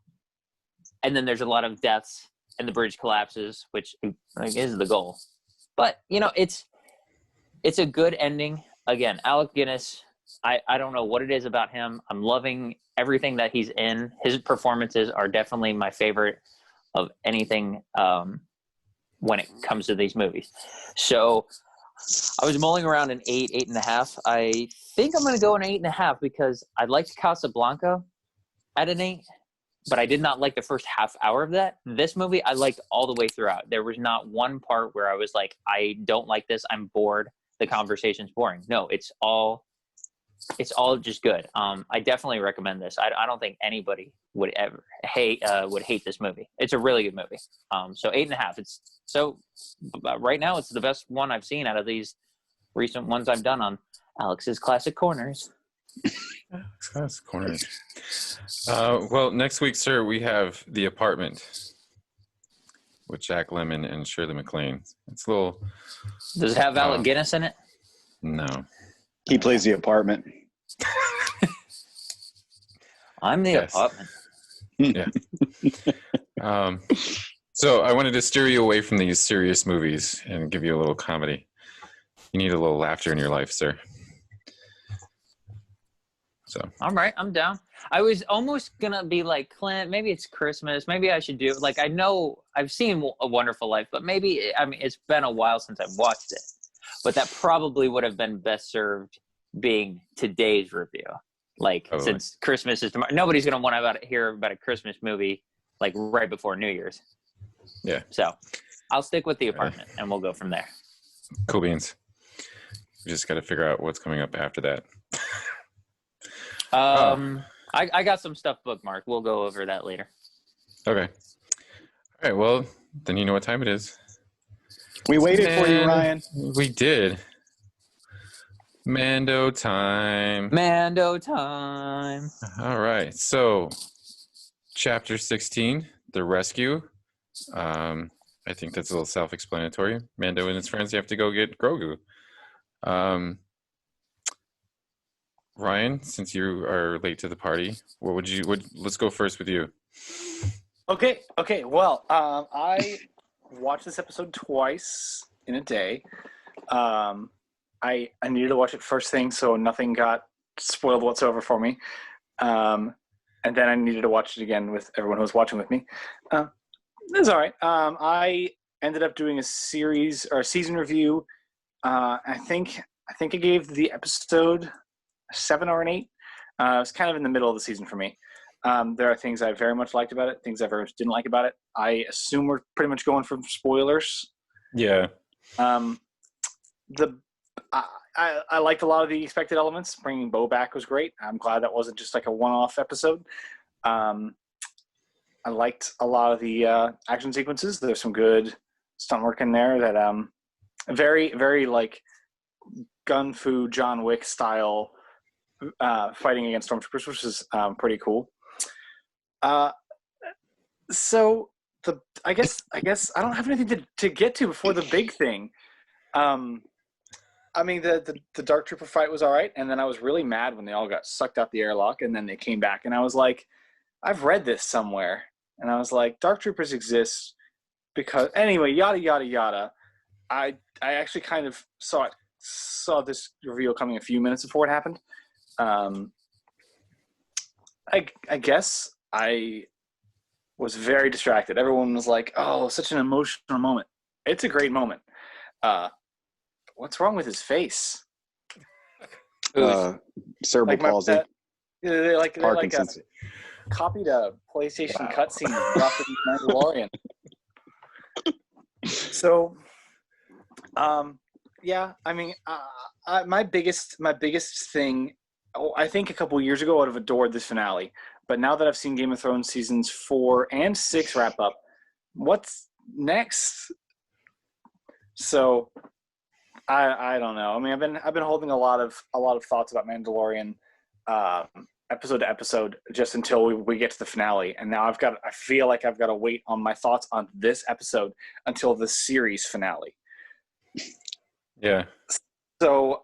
And then there's a lot of deaths and the bridge collapses, which is the goal. But, it's a good ending. Again, Alec Guinness, I don't know what it is about him. I'm loving everything that he's in. His performances are definitely my favorite of anything when it comes to these movies. So I was mulling around an 8.5. I think I'm going to go an 8.5 because I liked Casablanca at an 8, but I did not like the first half hour of that. This movie, I liked all the way throughout. There was not one part where I was like, I don't like this. I'm bored. The conversation's boring. No, it's all just good. I definitely recommend this. I don't think anybody would ever hate this movie. It's a really good movie. So 8.5. Right now it's the best one I've seen out of these recent ones I've done on Alex's Classic Corners. Classic Corners. Well, next week, sir, we have The Apartment with Jack Lemmon and Shirley MacLaine. It's a little. Does it have Alec Guinness in it? No. He plays the apartment. I'm the apartment. Yeah. So I wanted to steer you away from these serious movies and give you a little comedy. You need a little laughter in your life, sir. So. All right, I'm down. I was almost gonna be like, Clint, maybe it's Christmas. Maybe I should do it. Like, I know I've seen A Wonderful Life, but maybe, it's been a while since I've watched it. But that probably would have been best served being today's review. Like, since Christmas is tomorrow, nobody's going to want to hear about a Christmas movie like right before New Year's. Yeah. So I'll stick with The Apartment and we'll go from there. Cool beans. We just got to figure out what's coming up after that. I got some stuff bookmarked. We'll go over that later. Okay. All right. Well, then you know what time it is. We waited for you, Ryan. We did. Mando time. Mando time. All right. So, chapter 16, The Rescue. I think that's a little self-explanatory. Mando and his friends have to go get Grogu. Ryan, since you are late to the party, let's go first with you. Okay. Well, I watched this episode twice in a day. I needed to watch it first thing, so nothing got spoiled whatsoever for me. And then I needed to watch it again with everyone who was watching with me. It's all right. I ended up doing a season review. I think I gave the episode a 7 or an 8. It was kind of in the middle of the season for me. There are things I very much liked about it, things I very much didn't like about it. I assume we're pretty much going for spoilers. Yeah. I liked a lot of the expected elements. Bringing Bo back was great. I'm glad that wasn't just like a one-off episode. I liked a lot of the action sequences. There's some good stunt work in there that very, very like gun fu John Wick style fighting against stormtroopers, which is pretty cool. So I guess I don't have anything to get to before the big thing. I mean, the Dark Trooper fight was all right, and then I was really mad when they all got sucked out the airlock, and then they came back, and I was like, I've read this somewhere, and I was like, Dark Troopers exist because anyway, yada yada yada. I actually kind of saw this reveal coming a few minutes before it happened. I guess I was very distracted. Everyone was like, "Oh, such an emotional moment." It's a great moment. What's wrong with his face? Cerebral palsy. They're like Parkinson's. copied a PlayStation cutscene and dropped it in Mandalorian. So, Yeah. I mean, my biggest thing. Oh, I think a couple years ago, I would have adored this finale. But now that I've seen Game of Thrones seasons 4 and 6 wrap up, what's next? So I don't know. I mean, I've been holding a lot of thoughts about Mandalorian episode to episode just until we get to the finale. And now I feel like I've got to wait on my thoughts on this episode until the series finale. Yeah. So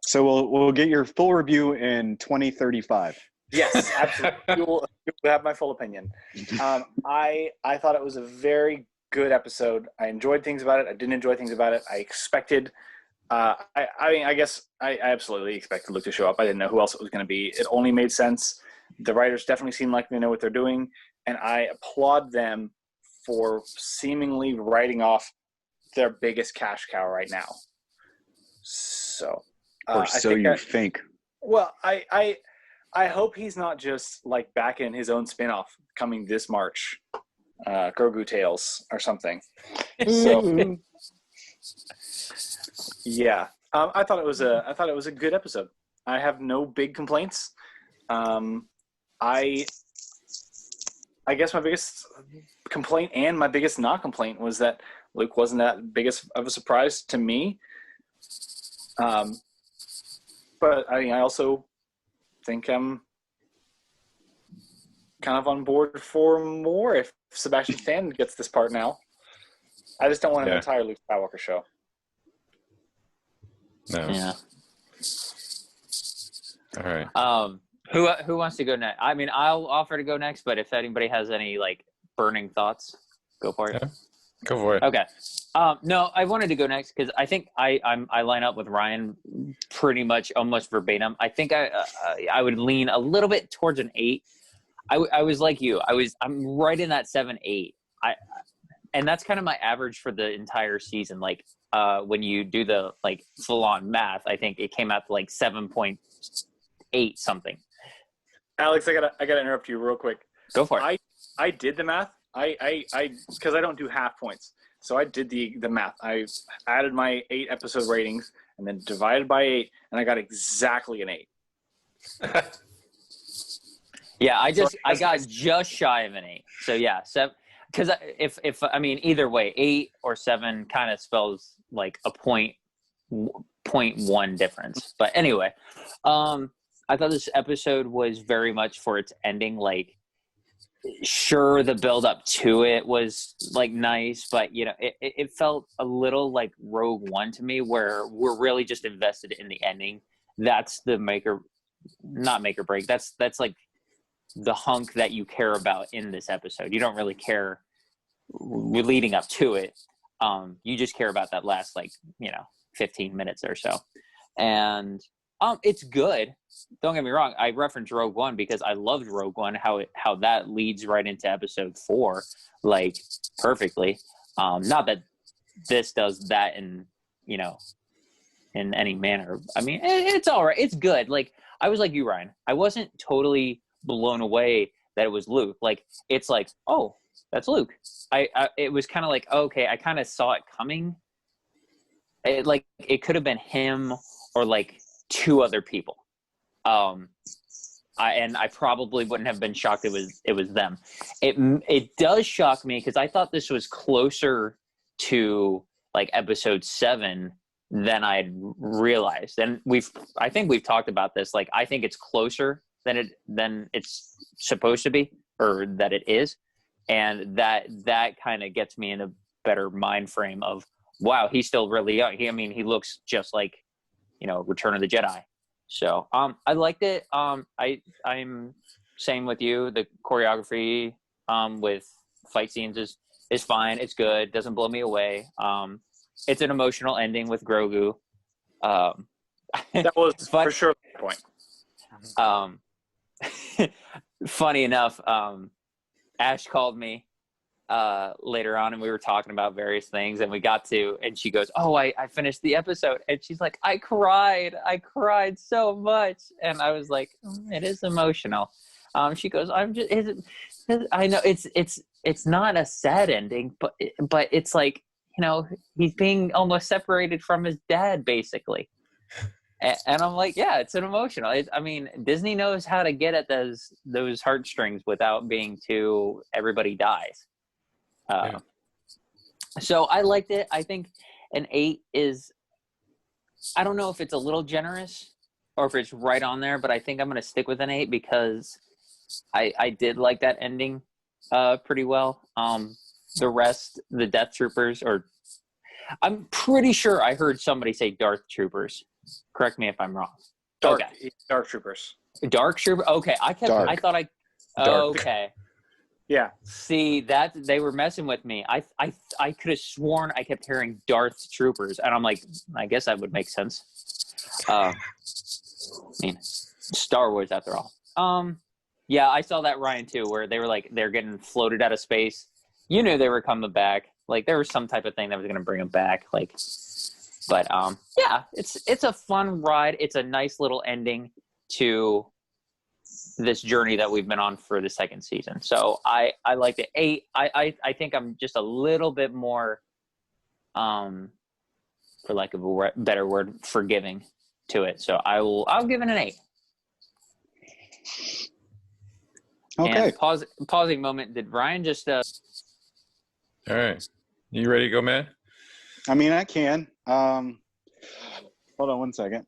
So we'll get your full review in 2035. yes, absolutely. You'll have my full opinion. I thought it was a very good episode. I enjoyed things about it. I didn't enjoy things about it. I expected. I guess I absolutely expected Luke to show up. I didn't know who else it was going to be. It only made sense. The writers definitely seem like they know what they're doing, and I applaud them for seemingly writing off their biggest cash cow right now. So, Or so you think. Well, I hope he's not just like back in his own spinoff coming this March, Grogu Tales or something. So, yeah, I thought it was a good episode. I have no big complaints. I guess my biggest complaint and my biggest not complaint was that Luke wasn't that biggest of a surprise to me. But I also think I'm kind of on board for more if Sebastian Stan gets this part now. I just don't want an entire Luke Skywalker show. No. Yeah. All right. Who wants to go next? I mean, I'll offer to go next, but if anybody has any like burning thoughts, go for it. Yeah. Go for it. Okay. No, I wanted to go next because I think I line up with Ryan pretty much almost verbatim. I think I would lean a little bit towards an 8. I was like you. I'm right in that 7-8. And that's kind of my average for the entire season. Like when you do the like full on math, I think it came out to like 7.8 something. Alex, I gotta interrupt you real quick. Go for it. I did the math. I because I don't do half points. So I did the math. I added my 8 episode ratings and then divided by 8, and I got exactly an 8. Yeah, I got just shy of an 8. So yeah, 7. Because if I mean either way, 8 or 7 kind of spells like a 0.1 difference. But anyway, I thought this episode was very much for its ending like. Sure, the build up to it was like nice, but you know, it felt a little like Rogue One to me, where we're really just invested in the ending. That's the not make or break. That's like the hunk that you care about in this episode. You don't really care leading up to it. You just care about that last 15 minutes or so, and it's good. Don't get me wrong. I referenced Rogue One because I loved Rogue One, how that leads right into episode 4, like perfectly. Not that this does that in any manner. I mean, it's all right. It's good. Like I was like you, Ryan. I wasn't totally blown away that it was Luke. Like it's like, oh, that's Luke. It was kind of like, okay, I kind of saw it coming. It could have been him or like 2 other people. I probably wouldn't have been shocked it was them. It does shock me because I thought this was closer to like episode 7 than I'd realized. And I think we've talked about this. Like I think it's closer than it's supposed to be, or that it is. And that kind of gets me in a better mind frame of, wow, he's still really young. He looks just like, Return of the Jedi. So I liked it. I'm same with you. The choreography with fight scenes is fine. It's good. Doesn't blow me away. It's an emotional ending with Grogu. That was for sure the point. Funny enough, Ash called me later on, and we were talking about various things, and and she goes, oh, I finished the episode, and she's like, I cried so much. And I was like, it is emotional. She goes, I know it's not a sad ending, but it's like, he's being almost separated from his dad, basically. And I'm like, yeah, it's an emotional. I mean, Disney knows how to get at those heartstrings without being too everybody dies. Yeah. So I liked it. I think an 8 is, I don't know if it's a little generous or if it's right on there, but I think I'm going to stick with an 8 because I did like that ending pretty well. The rest, the Death Troopers, or I'm pretty sure I heard somebody say Darth Troopers. Correct me if I'm wrong. Dark Troopers. Dark Trooper. Okay, Dark. I thought Dark. okay. Yeah. See, that they were messing with me. I could have sworn I kept hearing Darth Troopers, and I'm like, I guess that would make sense. I mean, Star Wars after all. Yeah, I saw that, Ryan, too, where they were like, they're getting floated out of space. You knew they were coming back. Like, there was some type of thing that was going to bring them back. Like, but yeah, it's a fun ride. It's a nice little ending to this journey that we've been on for the second season. So I like the 8. I think I'm just a little bit more, for lack of a better word, forgiving to it. So I'll give it an 8. Okay. And pausing moment. Did Ryan just? All right. You ready to go, man? I mean, I can. Hold on one second.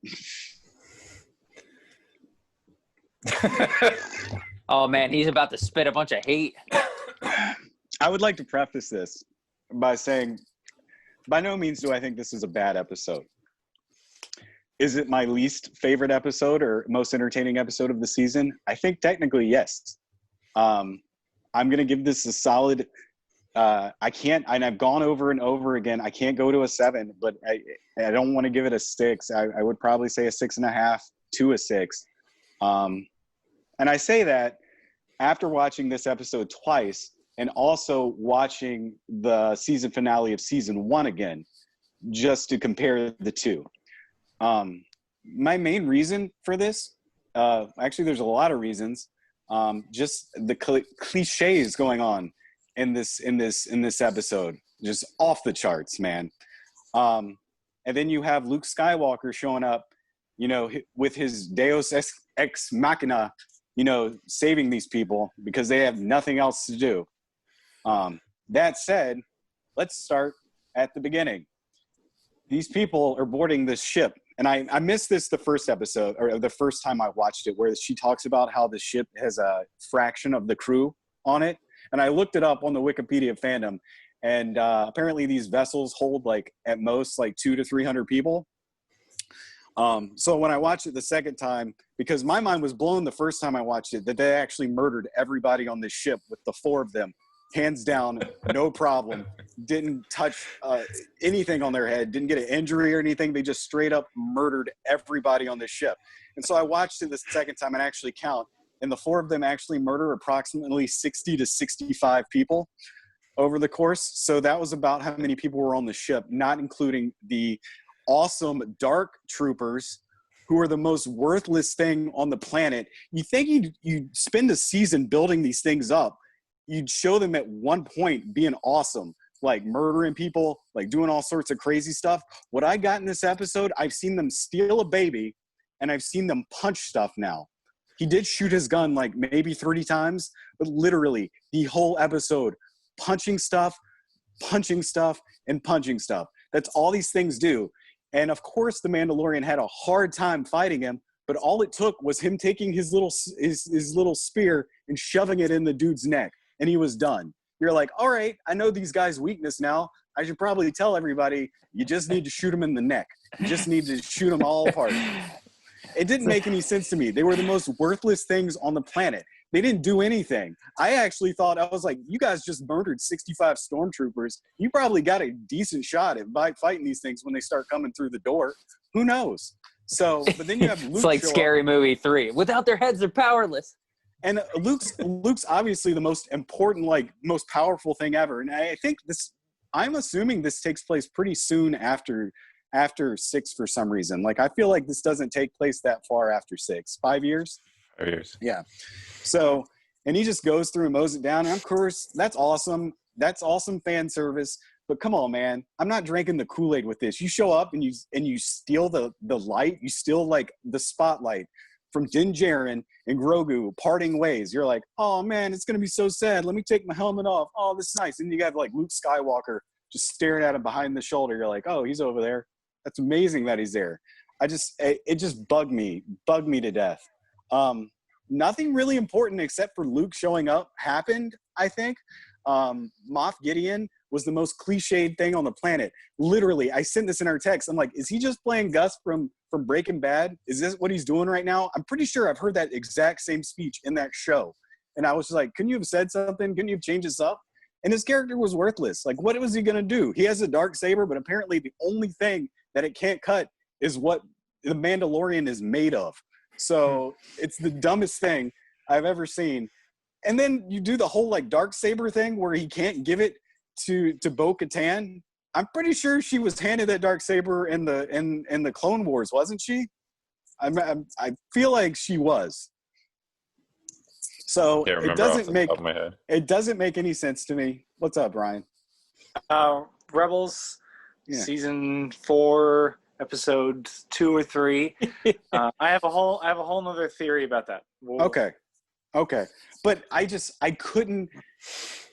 Oh man, he's about to spit a bunch of hate. I would like to preface this by saying, by no means do I think this is a bad episode. Is it my least favorite episode or most entertaining episode of the season? I think technically yes. I'm going to give this a solid. I can't, and I've gone over and over again. I can't go to a 7, but I don't want to give it a 6. I would probably say a 6.5 to a 6. And I say that after watching this episode twice and also watching the season finale of season 1 again, just to compare the two. My main reason for this, actually, there's a lot of reasons. Just the cliches going on in this episode, just off the charts, man. And then you have Luke Skywalker showing up, with his Deus ex machina, saving these people because they have nothing else to do. That said, let's start at the beginning. These people are boarding this ship. And I missed this the first episode, or the first time I watched it, where she talks about how the ship has a fraction of the crew on it. And I looked it up on the Wikipedia fandom. And apparently these vessels hold, at most, 200 to 300 people. So when I watched it the second time, because my mind was blown the first time I watched it, that they actually murdered everybody on this ship with the 4 of them. Hands down, no problem. Didn't touch anything on their head. Didn't get an injury or anything. They just straight up murdered everybody on this ship. And so I watched it the second time and actually count. And the 4 of them actually murder approximately 60 to 65 people over the course. So that was about how many people were on the ship, not including the awesome Dark Troopers, who are the most worthless thing on the planet. You think you'd spend a season building these things up. You'd show them at one point being awesome, like murdering people, like doing all sorts of crazy stuff. What I got in this episode, I've seen them steal a baby, and I've seen them punch stuff now. He did shoot his gun maybe 30 times, but literally the whole episode, punching stuff, and punching stuff. That's all these things do. And of course, the Mandalorian had a hard time fighting him, but all it took was him taking his little spear and shoving it in the dude's neck. And he was done. You're like, all right, I know these guys' weakness now. I should probably tell everybody, you just need to shoot them in the neck. You just need to shoot them all apart. It didn't make any sense to me. They were the most worthless things on the planet. They didn't do anything. I actually thought, I was like, you guys just murdered 65 stormtroopers. You probably got a decent shot at fighting these things when they start coming through the door. Who knows? So, but then you have Luke. It's like Scary Movie 3. Without their heads, they're powerless. And Luke's obviously the most important, most powerful thing ever. And I think I'm assuming this takes place pretty soon after 6 for some reason. I feel like this doesn't take place that far after 6. 5 years? 5 years. Yeah. So, and he just goes through and mows it down. And of course, that's awesome. That's awesome fan service. But come on, man. I'm not drinking the Kool-Aid with this. You show up and you steal the light. You steal like the spotlight from Din Djarin and Grogu parting ways. You're like, oh man, it's gonna be so sad. Let me take my helmet off. Oh, this is nice. And you got like Luke Skywalker just staring at him behind the shoulder. You're like, oh, he's over there. That's amazing that he's there. It just bugged me to death. Nothing really important except for Luke showing up happened, I think. Moff Gideon was the most cliched thing on the planet. Literally, I sent this in our text. I'm like, is he just playing Gus from Breaking Bad? Is this what he's doing right now? I'm pretty sure I've heard that exact same speech in that show. And I was just like, couldn't you have said something? Couldn't you have changed this up? And his character was worthless. Like, what was he going to do? He has a dark saber, but apparently the only thing that it can't cut is what the Mandalorian is made of. So it's the dumbest thing I've ever seen. And then you do the whole like dark saber thing where he can't give it to Bo-Katan. I'm pretty sure she was handed that dark saber in the Clone Wars, wasn't she? I feel like she was. So it doesn't make any sense to me. What's up, Brian? Rebels, season 4, episode 2 or 3. I have a whole other theory about that. Okay. But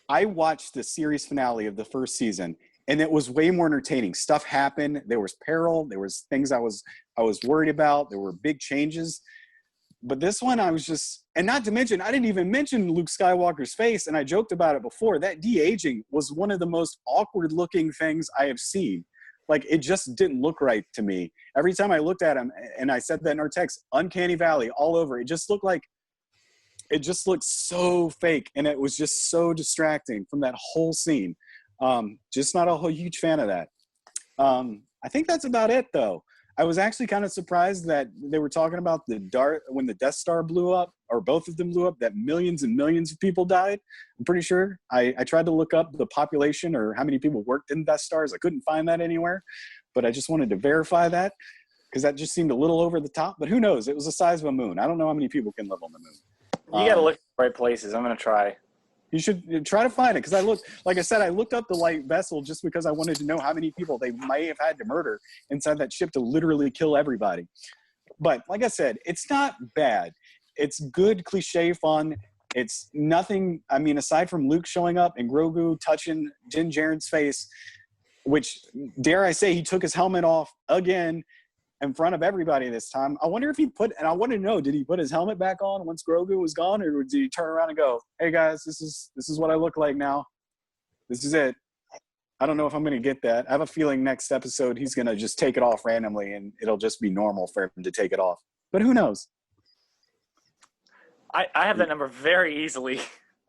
I watched the series finale of the first season, and it was way more entertaining. Stuff happened. There was peril. There was things I was worried about. There were big changes. But this one, I was just, and not to mention, I didn't even mention Luke Skywalker's face, and I joked about it before. That de-aging was one of the most awkward-looking things I have seen. Like, it just didn't look right to me. Every time I looked at him, and I said that in our text, uncanny valley all over. It just looked so fake, and it was just so distracting from that whole scene. Just not a whole huge fan of that. I think that's about it, though. I was actually kind of surprised that they were talking about when the Death Star blew up, or both of them blew up, that millions and millions of people died. I'm pretty sure. I tried to look up the population or how many people worked in Death Stars. I couldn't find that anywhere, but I just wanted to verify that because that just seemed a little over the top. But who knows? It was the size of a moon. I don't know how many people can live on the moon. You got to look at the right places. I'm going to try. You should try to find it, because I looked up the light vessel just because I wanted to know how many people they might have had to murder inside that ship to literally kill everybody. But like I said, it's not bad. It's good cliche fun. It's nothing, I mean, aside from Luke showing up and Grogu touching Din Djarin's face, which, dare I say, he took his helmet off again in front of everybody this time. I wonder if and I want to know, did he put his helmet back on once Grogu was gone, or did he turn around and go, hey guys, this is what I look like now. This is it. I don't know if I'm going to get that. I have a feeling next episode he's going to just take it off randomly and it'll just be normal for him to take it off. But who knows? I have that number very easily.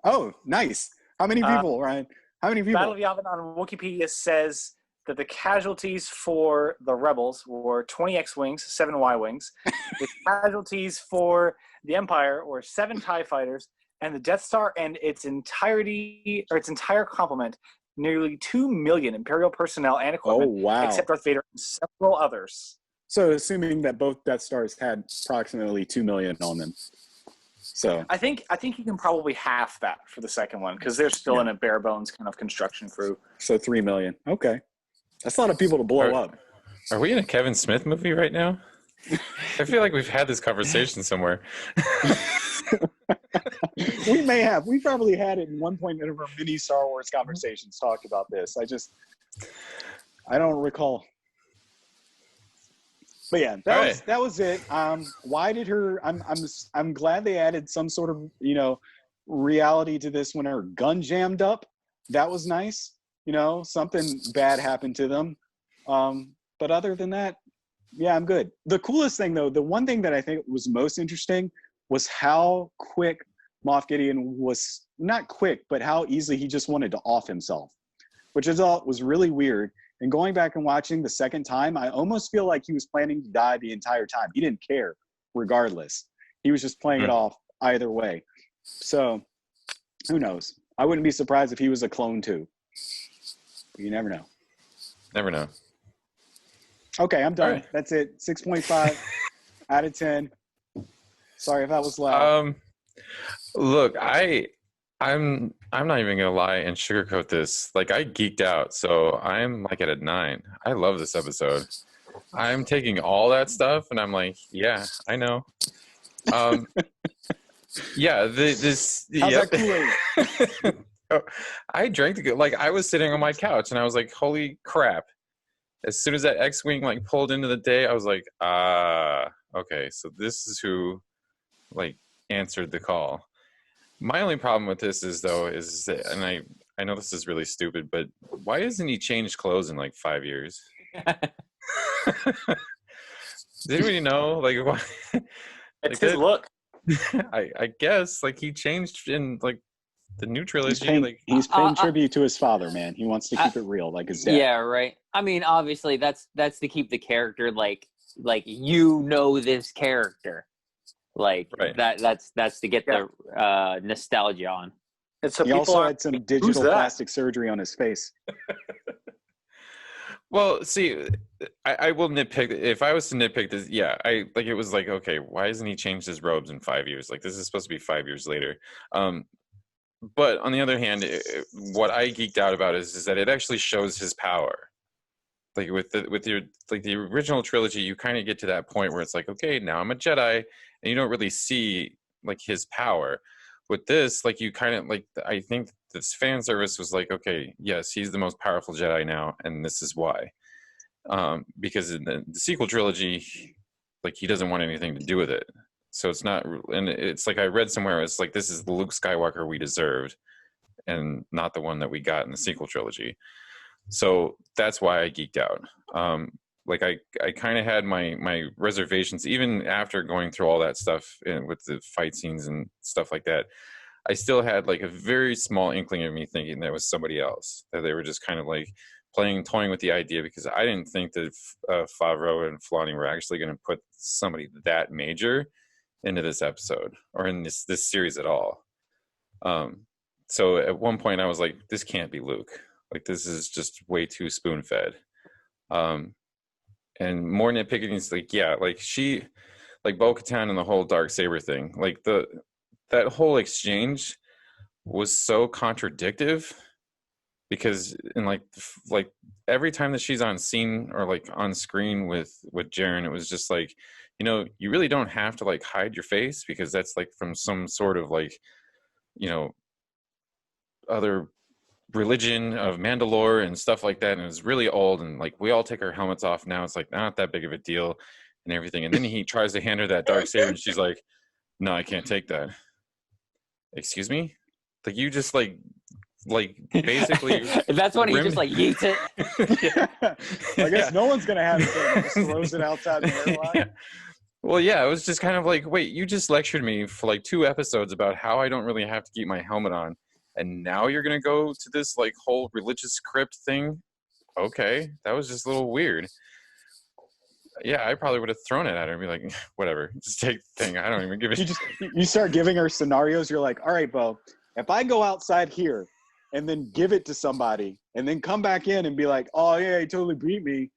Oh, nice. How many people, Ryan? How many people? Battle of Yavin on Wikipedia says that the casualties for the Rebels were 20 X-Wings, 7 Y-Wings. The casualties for the Empire were 7 TIE fighters, and the Death Star and its entire complement, nearly 2 million Imperial personnel and equipment, except Darth Vader and several others. So assuming that both Death Stars had approximately 2 million on them. So I think you can probably half that for the second one, because they're still in a bare bones kind of construction crew. So 3 million. Okay. That's a lot of people to blow up. Are we in a Kevin Smith movie right now? I feel like we've had this conversation somewhere. We may have. We probably had it in one point in our mini Star Wars conversations talked about this. I don't recall. But yeah, that was it. Why did I'm glad they added some sort of, reality to this when her gun jammed up. That was nice. Something bad happened to them. But other than that, yeah, I'm good. The coolest thing, though, the one thing that I think was most interesting was how quick Moff Gideon was, not quick, but how easily he just wanted to off himself, which I thought was really weird. And going back and watching the second time, I almost feel like he was planning to die the entire time. He didn't care regardless. He was just playing it off either way. So who knows? I wouldn't be surprised if he was a clone too. You never know. Never know. Okay, I'm done. Right. That's it. 6.5 out of 10. Sorry if that was loud. Look, I I'm not even gonna lie and sugarcoat this. Like I geeked out, so I'm like at a 9. I love this episode. I'm taking all that stuff and I'm like, yeah, I know. Yeah, How's yep. that Kool-Aid? I drank the like I was sitting on my couch and I was like, holy crap. As soon as that X-Wing like pulled into the day, I was like, okay, so this is who like answered the call. My only problem with this is that, and I know this is really stupid, but why hasn't he changed clothes in like 5 years? Does anybody know? Like, why? It's his look. I guess like he changed in like the new trilogy. He's paying tribute to his father, man. He wants to keep it real, like his dad. Yeah, right. I mean, obviously, that's to keep the character like this character, like right. That's to get the nostalgia on. And so He people also are, had some digital plastic surgery on his face. Well, see, I will nitpick. If I was to nitpick this, yeah, I like it was like, okay, why hasn't he changed his robes in 5 years? Like this is supposed to be 5 years later. But on the other hand, what I geeked out about is that it actually shows his power. Like with the original trilogy, you kind of get to that point where it's like, okay, now I'm a Jedi, and you don't really see like his power. With this, like you kind of like, I think this fan service was like, okay, yes, he's the most powerful Jedi now, and this is why. Because in the sequel trilogy, like he doesn't want anything to do with it. So it's not, and it's like I read somewhere, it's like this is the Luke Skywalker we deserved, and not the one that we got in the sequel trilogy. So that's why I geeked out. Like I kind of had my reservations, even after going through all that stuff with the fight scenes and stuff like that. I still had like a very small inkling of me thinking that was somebody else, that they were just kind of like toying with the idea, because I didn't think that Favreau and Filoni were actually going to put somebody that major into this episode or in this series at all. So at one point I was like, this can't be Luke. Like this is just way too spoon-fed. And more nitpicking is like, yeah, like she, like Bo-Katan and the whole Darksaber thing, like that whole exchange was so contradictive, because in like every time that she's on scene or like on screen with Jaren, it was just like, you know, you really don't have to like hide your face, because that's like from some sort of like, you know, other religion of Mandalore and stuff like that, and it was really old, and like we all take our helmets off now, it's like not that big of a deal and everything. And then he tries to hand her that Darksaber and she's like, no, I can't take that. Excuse me? Like you just like basically that's when he just like yeets it. I guess no one's gonna have it, so he just throws it outside the airline. Yeah. Well, yeah, it was just kind of like, wait, you just lectured me for like 2 episodes about how I don't really have to keep my helmet on, and now you're gonna go to this like whole religious crypt thing? Okay, that was just a little weird. Yeah, I probably would have thrown it at her and be like, whatever, just take the thing. I don't even give a shit. You start giving her scenarios. You're like, all right, Bo, if I go outside here and then give it to somebody and then come back in and be like, oh yeah, he totally beat me.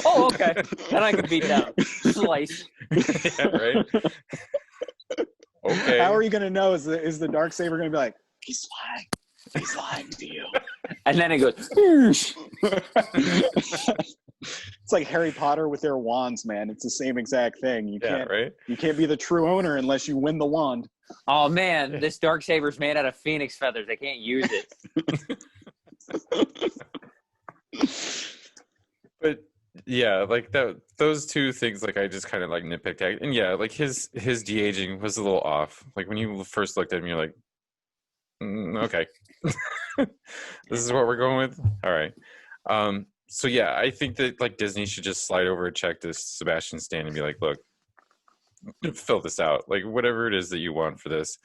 Oh, okay. Then I can beat down. Slice. Yeah, right. Okay. How are you gonna know? Is the Darksaber gonna be like, he's lying? He's lying to you. And then it goes. It's like Harry Potter with their wands, man. It's the same exact thing. You can't be the true owner unless you win the wand. Oh man, this Darksaber's made out of phoenix feathers. I can't use it. But yeah, like those 2 things, like I just kind of like nitpicked at. And yeah, like his de-aging was a little off. Like when you first looked at him, you're like, okay, this is what we're going with. All right. So yeah, I think that like Disney should just slide over a check to Sebastian Stan and be like, look, fill this out, like whatever it is that you want for this.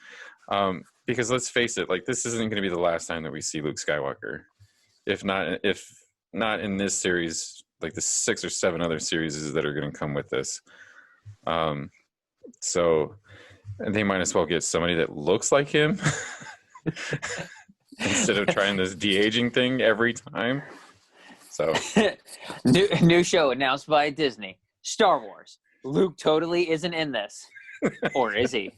Because let's face it, like this isn't going to be the last time that we see Luke Skywalker. If not in this series, like the 6 or 7 other series that are going to come with this. So they might as well get somebody that looks like him instead of trying this de-aging thing every time. So new show announced by Disney. Star Wars. Luke totally isn't in this. Or is he?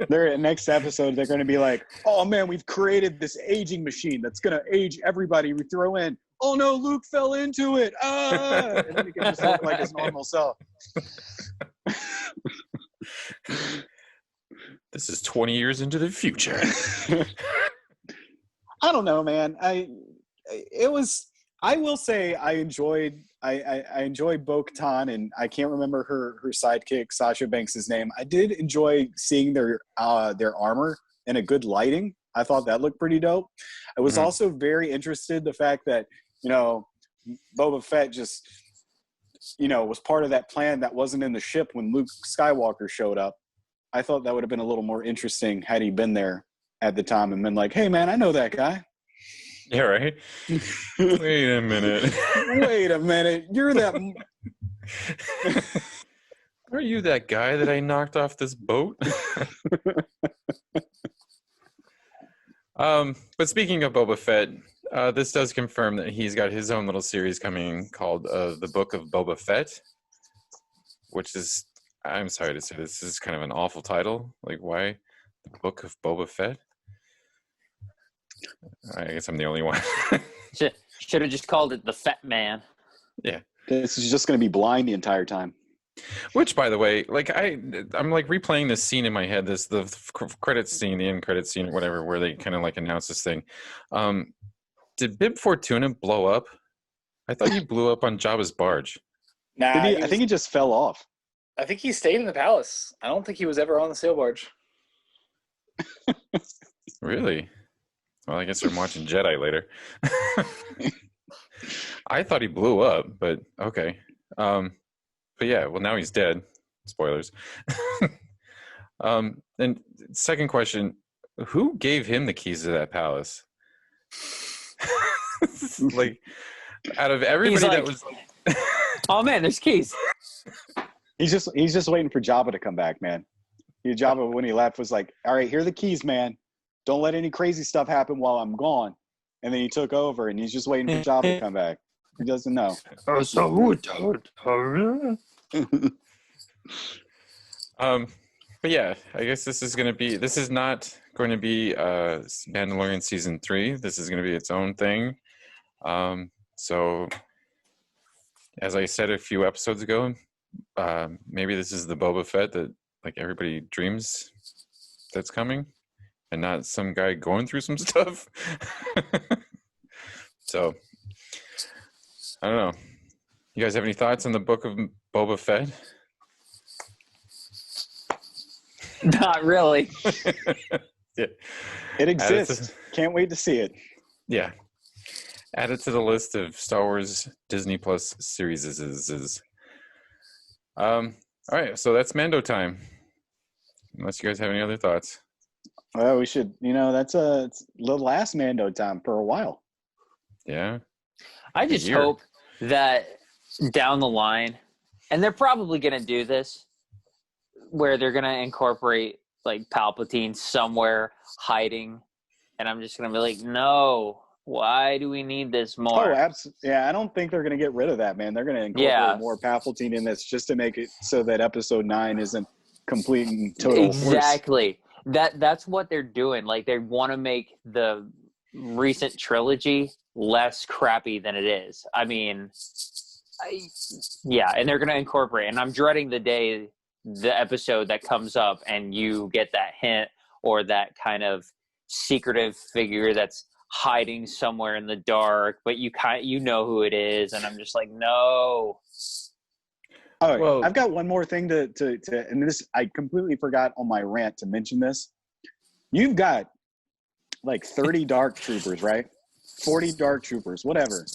They're next episode. They're going to be like, "Oh man, we've created this aging machine that's going to age everybody." We throw in, "Oh no, Luke fell into it!" Ah, and then he can just look like his normal self. This is 20 years into the future. I don't know, man. I will say I enjoyed Bo-Katan, and I can't remember her sidekick Sasha Banks' name. I did enjoy seeing their armor in a good lighting. I thought that looked pretty dope. I was also very interested the fact that, you know, Boba Fett just, you know, was part of that plan that wasn't in the ship when Luke Skywalker showed up. I thought that would have been a little more interesting had he been there at the time and been like, "Hey man, I know that guy." Yeah, right? Wait a minute. Wait a minute. You're that. Are you that guy that I knocked off this boat? But speaking of Boba Fett, this does confirm that he's got his own little series coming called The Book of Boba Fett, which is, I'm sorry to say, this is kind of an awful title. Like, why The Book of Boba Fett? I guess I'm the only one. Should have just called it The Fat Man. Yeah. This is just going to be blind the entire time. Which, by the way, like I'm like replaying this scene in my head. The credits scene, the end credits scene, or whatever, where they kind of like announce this thing. Did Bib Fortuna blow up? I thought he blew up on Jabba's barge. Nah, I think he just fell off. I think he stayed in the palace. I don't think he was ever on the sail barge. Really? Well, I guess I'm watching Jedi later. I thought he blew up, but okay. But yeah, well, now he's dead. Spoilers. And second question, who gave him the keys to that palace? Like, out of everybody He's like, that was... "Oh man, there's keys." He's just waiting for Jabba to come back, man. Jabba, when he left, was like, "All right, here are the keys, man. Don't let any crazy stuff happen while I'm gone." And then he took over, and he's just waiting for Jabba to come back. He doesn't know. But yeah, I guess this is not going to be Mandalorian season 3. This is going to be its own thing. So as I said a few episodes ago, maybe this is the Boba Fett that like everybody dreams that's coming, and not some guy going through some stuff. So I don't know. You guys have any thoughts on the Book of Boba Fett? Not really. Yeah. It exists. Can't wait to see it. Yeah. Add it to the list of Star Wars Disney Plus series. All right, so that's Mando time. Unless you guys have any other thoughts. Well, we should, that's it's the last Mando time for a while. Yeah. I just hope that down the line, and they're probably going to do this, where they're going to incorporate like Palpatine somewhere hiding, and I'm just going to be like, no, why do we need this more? Oh, absolutely. Yeah, I don't think they're going to get rid of that, man. They're going to incorporate more Palpatine in this just to make it so that Episode 9 isn't complete and total. Exactly. That's what they're doing. Like, they want to make the recent trilogy less crappy than it is. I mean, and they're going to incorporate. And I'm dreading the episode that comes up and you get that hint or that kind of secretive figure that's hiding somewhere in the dark, but you know who it is, and I'm just like, no. All right, well, I've got one more thing to and this I completely forgot on my rant to mention this. You've got like 30 dark troopers, right? 40 dark troopers, whatever.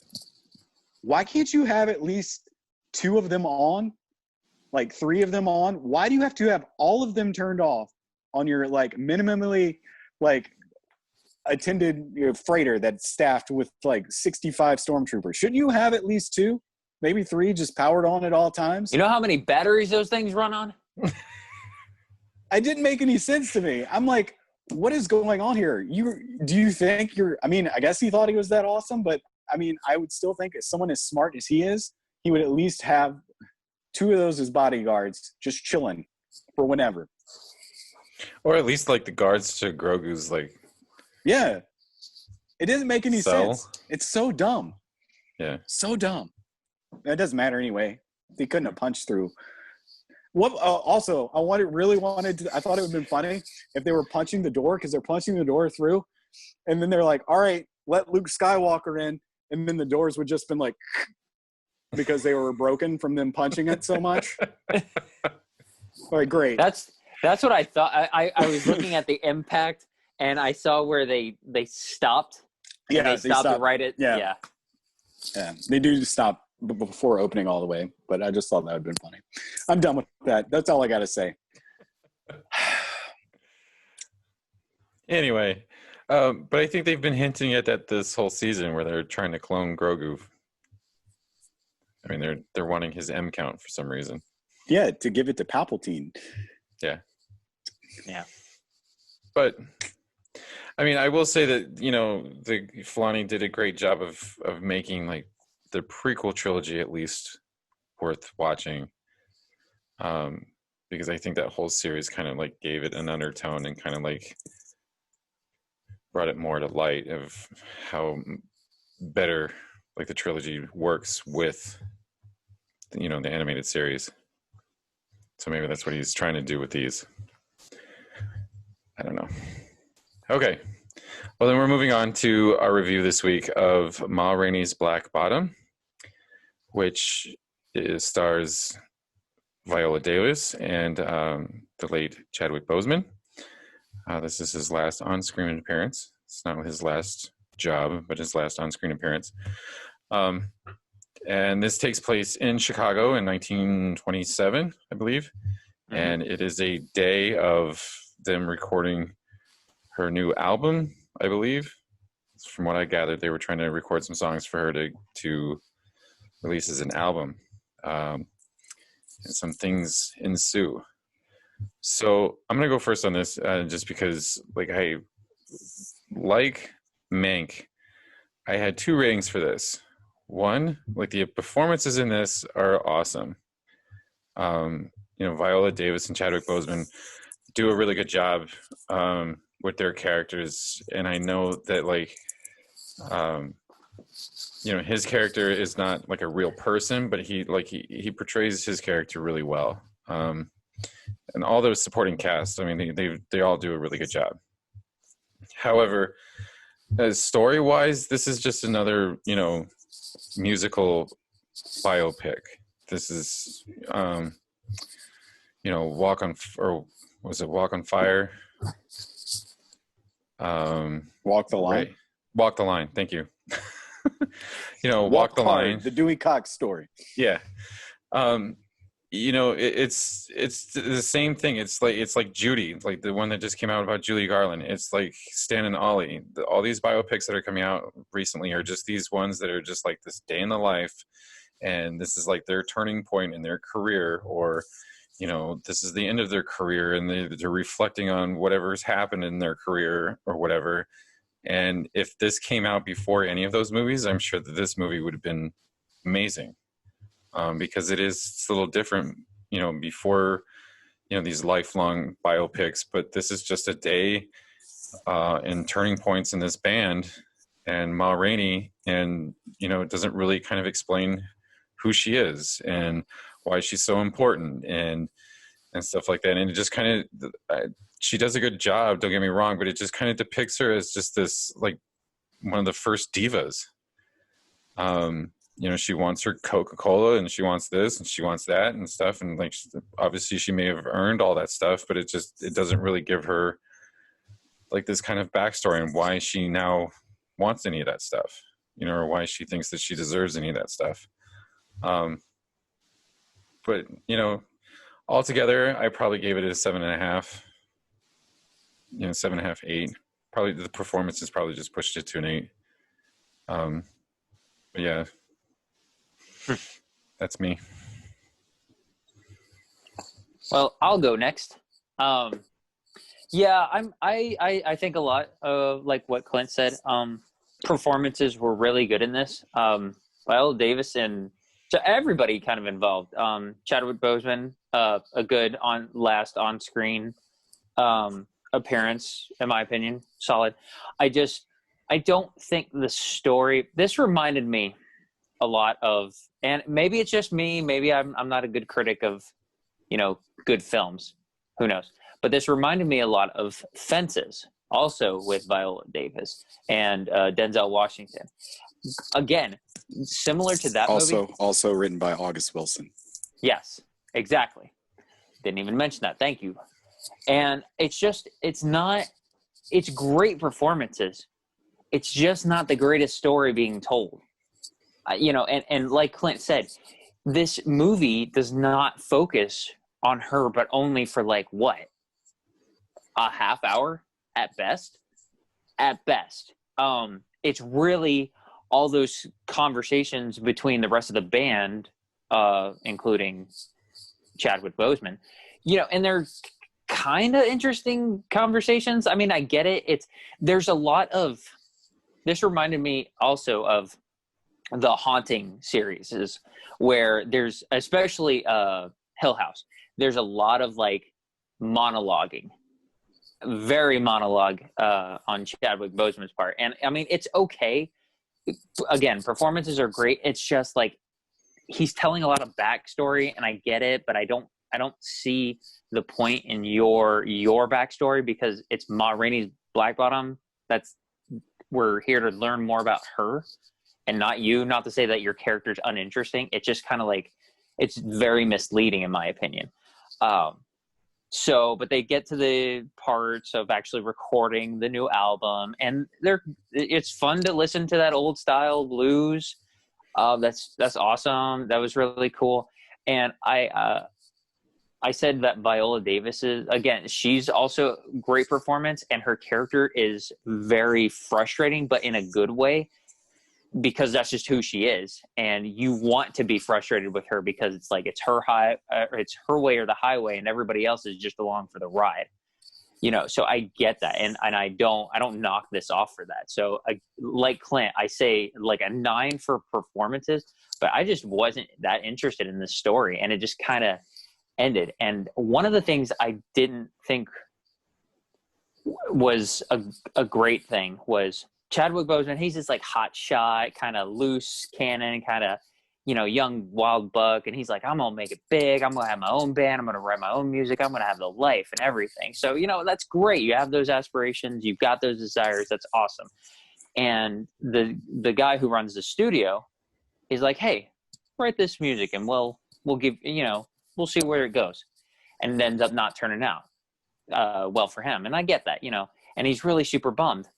Why can't you have at least 2 of them on? Like 3 of them on? Why do you have to have all of them turned off on your like minimally like attended freighter that's staffed with like 65 stormtroopers? Shouldn't you have at least 2, maybe 3 just powered on at all times? You know how many batteries those things run on? It didn't make any sense to me. I'm like, what is going on here? Do you think I mean, I guess he thought he was that awesome, but I mean, I would still think if someone as smart as he is, he would at least have 2 of those as bodyguards just chilling for whenever. Or at least like the guards to Grogu's like Yeah. It doesn't make any cell. sense. It's so dumb. Yeah. So dumb. It doesn't matter anyway. They couldn't have punched through. What? Also, I really wanted to. I thought it would have been funny if they were punching the door because they're punching the door through, and then they're like, "All right, let Luke Skywalker in," and then the doors would just been like because they were broken from them punching it so much. Like, great. That's what I thought. I was looking at the impact, and I saw where they stopped. Yeah, they stopped it right at Yeah, they do stop before opening all the way, but I just thought that would have been funny. I'm done with that. That's all I got to say. Anyway, but I think they've been hinting at that this whole season where they're trying to clone Grogu. I mean, they're wanting his M count for some reason. Yeah, to give it to Palpatine. Yeah. Yeah. But I mean, I will say that, you know, the Filoni did a great job of making like the prequel trilogy at least worth watching. Because I think that whole series kind of like gave it an undertone and kind of like brought it more to light of how better like the trilogy works with, you know, the animated series. So maybe that's what he's trying to do with these. I don't know. Okay. Well, then we're moving on to our review this week of Ma Rainey's Black Bottom, which stars Viola Davis and the late Chadwick Boseman. This is his last on-screen appearance. It's not his last job, but his last on-screen appearance. And this takes place in Chicago in 1927, I believe. Mm-hmm. And it is a day of them recording her new album, I believe. From what I gathered, they were trying to record some songs for her to release as an album. And some things ensue. So I'm going to go first on this just because, like Mank, I had 2 ratings for this. One, like the performances in this are awesome. You know, Viola Davis and Chadwick Boseman do a really good job with their characters, and I know that like you know, his character is not like a real person, but he portrays his character really well. And all those supporting cast, I mean, they all do a really good job. However, as story-wise, this is just another, you know, musical biopic. This is, you know, Walk on Fire? Walk the Line. Right. Walk the Line. Thank you. You know, Walk the Line. The Dewey Cox story. Yeah. You know, it's the same thing. It's like Judy, like the one that just came out about Julie Garland. It's like Stan and Ollie. All these biopics that are coming out recently are just these ones that are just like this day in the life, and this is like their turning point in their career, or you know, this is the end of their career, and they're reflecting on whatever's happened in their career or whatever. And if this came out before any of those movies, I'm sure that this movie would have been amazing. Because it's a little different, you know, before, you know, these lifelong biopics, but this is just a day and turning points in this band and Ma Rainey, and, you know, it doesn't really kind of explain who she is and why she's so important and stuff like that. And it just kind of, she does a good job, don't get me wrong, but it just kind of depicts her as just this, like, one of the first divas. You know, she wants her Coca-Cola and she wants this and she wants that and stuff. And like, obviously she may have earned all that stuff, but it doesn't really give her like this kind of backstory and why she now wants any of that stuff, you know, or why she thinks that she deserves any of that stuff. But, you know, altogether, I probably gave it a 7.5, you know, 7.5, 8. Probably the performance has probably just pushed it to an 8. But yeah. That's me. Well, I'll go next. Yeah, I think a lot of like what Clint said. Performances were really good in this. Viola Davis and so everybody kind of involved. Chadwick Boseman, a good last on screen appearance, in my opinion. Solid. I don't think the story, this reminded me a lot of, and maybe it's just me, maybe I'm not a good critic of, good films. Who knows? But this reminded me a lot of Fences, also with Viola Davis and Denzel Washington. Again, similar to that movie. Also written by August Wilson. Yes, exactly. Didn't even mention that. Thank you. And it's great performances. It's just not the greatest story being told. And like Clint said, this movie does not focus on her, but only for a half hour at best. It's really all those conversations between the rest of the band, including Chadwick Boseman, and they're kind of interesting conversations. I mean, I get it. There's a lot of, this reminded me also of the Haunting series, where there's, especially Hill House, there's a lot of monologuing, very monologue on Chadwick Boseman's part. And I mean, it's okay. Again, performances are great. It's just he's telling a lot of backstory, and I get it, but I don't see the point in your backstory, because it's Ma Rainey's Black Bottom. We're here to learn more about her and not you. Not to say that your character's uninteresting. It's just kind of it's very misleading in my opinion. But they get to the parts of actually recording the new album, and it's fun to listen to that old style blues. That's awesome. That was really cool. And I said that Viola Davis she's also great performance, and her character is very frustrating, but in a good way, because that's just who she is. And you want to be frustrated with her, because it's it's her way or the highway, and everybody else is just along for the ride. So I get that, and I don't knock this off for that. So like Clint, I say a 9 for performances, but I just wasn't that interested in this story, and it just kind of ended. And one of the things I didn't think was a great thing was Chadwick Boseman. He's this hot shot, kind of loose cannon, kind of young wild buck, and he's I'm gonna make it big. I'm gonna have my own band. I'm gonna write my own music. I'm gonna have the life and everything. So that's great. You have those aspirations. You've got those desires. That's awesome. And the guy who runs the studio is hey, write this music, and we'll give we'll see where it goes. And it ends up not turning out well for him. And I get that, and he's really super bummed.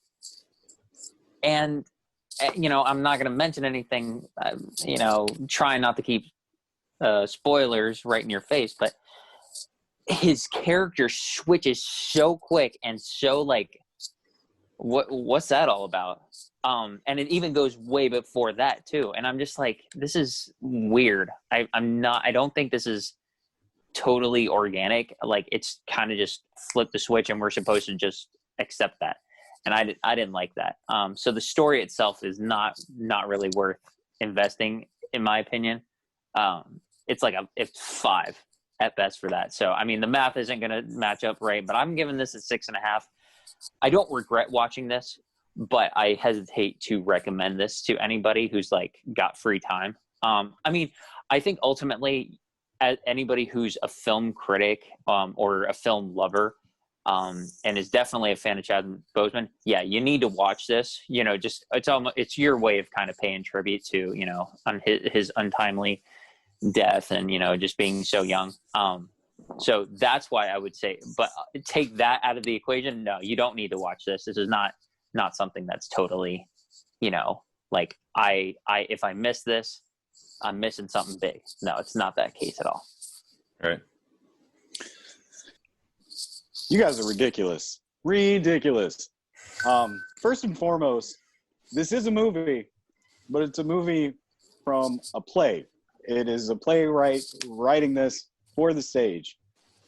And, I'm not going to mention anything, trying not to keep spoilers right in your face, but his character switches so quick and so what's that all about? And it even goes way before that too. And I'm just this is weird. I don't think this is totally organic. It's kind of just flip the switch, and we're supposed to just accept that. And I didn't like that. So the story itself is not really worth investing, in my opinion. It's it's 5 at best for that. So I mean, the math isn't going to match up right, but I'm giving this a 6.5. I don't regret watching this, but I hesitate to recommend this to anybody who's got free time. I mean, I think ultimately, as anybody who's a film critic or a film lover, and is definitely a fan of Chadwick Boseman, yeah, you need to watch this. It's your way of kind of paying tribute to on his untimely death, and just being so young. So that's why I would say, but take that out of the equation. No, you don't need to watch this. This is not something that's totally, if I miss this, I'm missing something big. No, it's not that case at all. Right. You guys are ridiculous. Ridiculous. First and foremost, this is a movie, but it's a movie from a play. It is a playwright writing this for the stage.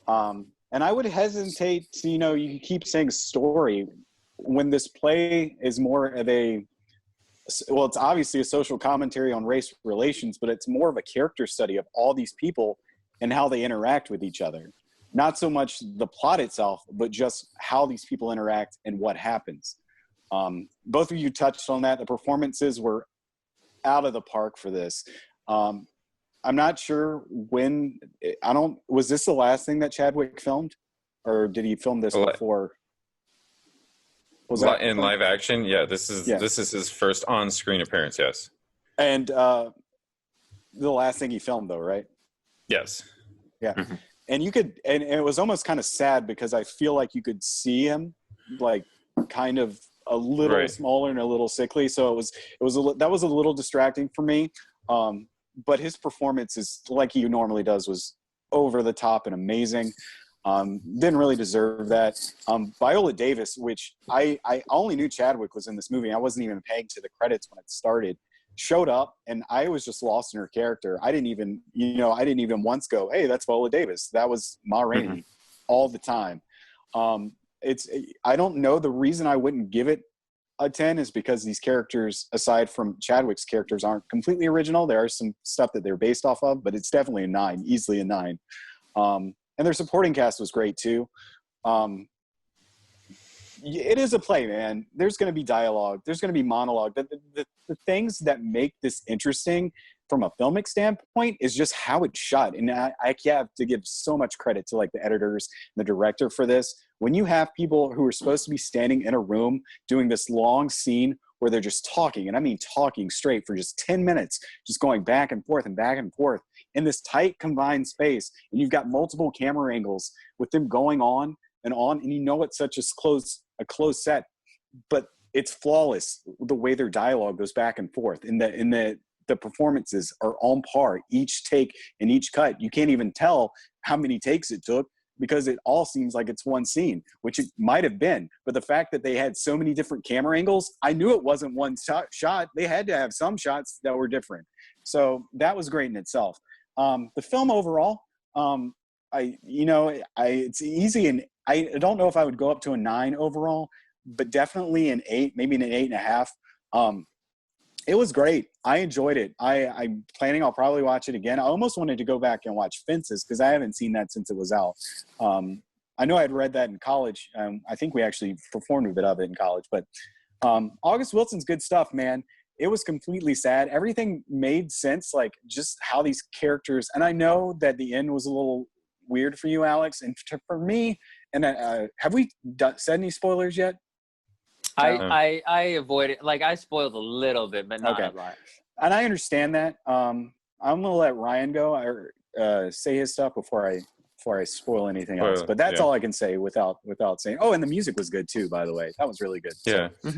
And I would hesitate to, you keep saying story when this play is more of it's obviously a social commentary on race relations, but it's more of a character study of all these people and how they interact with each other. not so much the plot itself, but just how these people interact and what happens. Both of you touched on that. The performances were out of the park for this. I'm not sure when. Was this the last thing that Chadwick filmed, or did he film this before? Was that in live action? Yeah, this is his first on-screen appearance. Yes. And the last thing he filmed, though, right? Yes. Yeah. Mm-hmm. And you could, and it was almost kind of sad because I feel like you could see him, like, kind of a little smaller and a little sickly. So that was a little distracting for me. But his performance is like he normally does, was over the top and amazing. Didn't really deserve that. Viola Davis, which I only knew Chadwick was in this movie. I wasn't even paying to the credits when it started. Showed up, and I was just lost in her character. I didn't even once go, "Hey, that's Viola Davis." That was Ma Rainey all the time. I don't know. The reason I wouldn't give it a 10 is because these characters, aside from Chadwick's characters, aren't completely original. There are some stuff that they're based off of, but it's definitely a 9, easily a 9. And their supporting cast was great too. It is a play, man. There's going to be dialogue. There's going to be monologue. The things that make this interesting from a filmic standpoint is just how it's shot. And I have to give so much credit to like the editors and the director for this. When you have people who are supposed to be standing in a room doing this long scene where they're just talking, and I mean talking straight for just 10 minutes, just going back and forth and back and forth in this tight combined space, and you've got multiple camera angles with them going on, and you know it's such a close set, but it's flawless the way their dialogue goes back and forth, and the performances are on par. Each take and each cut, you can't even tell how many takes it took because it all seems like it's one scene, which it might have been. But the fact that they had so many different camera angles, I knew it wasn't one shot. They had to have some shots that were different. So that was great in itself. The film overall, it's easy, and I don't know if I would go up to a 9 overall, but definitely an 8, maybe an 8.5. It was great. I enjoyed it. I'm planning I'll probably watch it again. I almost wanted to go back and watch Fences because I haven't seen that since it was out. I know I'd read that in college. I think we actually performed a bit of it in college. But August Wilson's good stuff, man. It was completely sad. Everything made sense, like just how these characters – and I know that the end was a little weird for you, Alex. And for me – and have we said any spoilers yet? I avoid it. Like I spoiled a little bit, but not a lot. And I understand that. I'm gonna let Ryan go or say his stuff before I spoil anything else. But that's all I can say without saying. Oh, and the music was good too, by the way. That was really good. Yeah. So,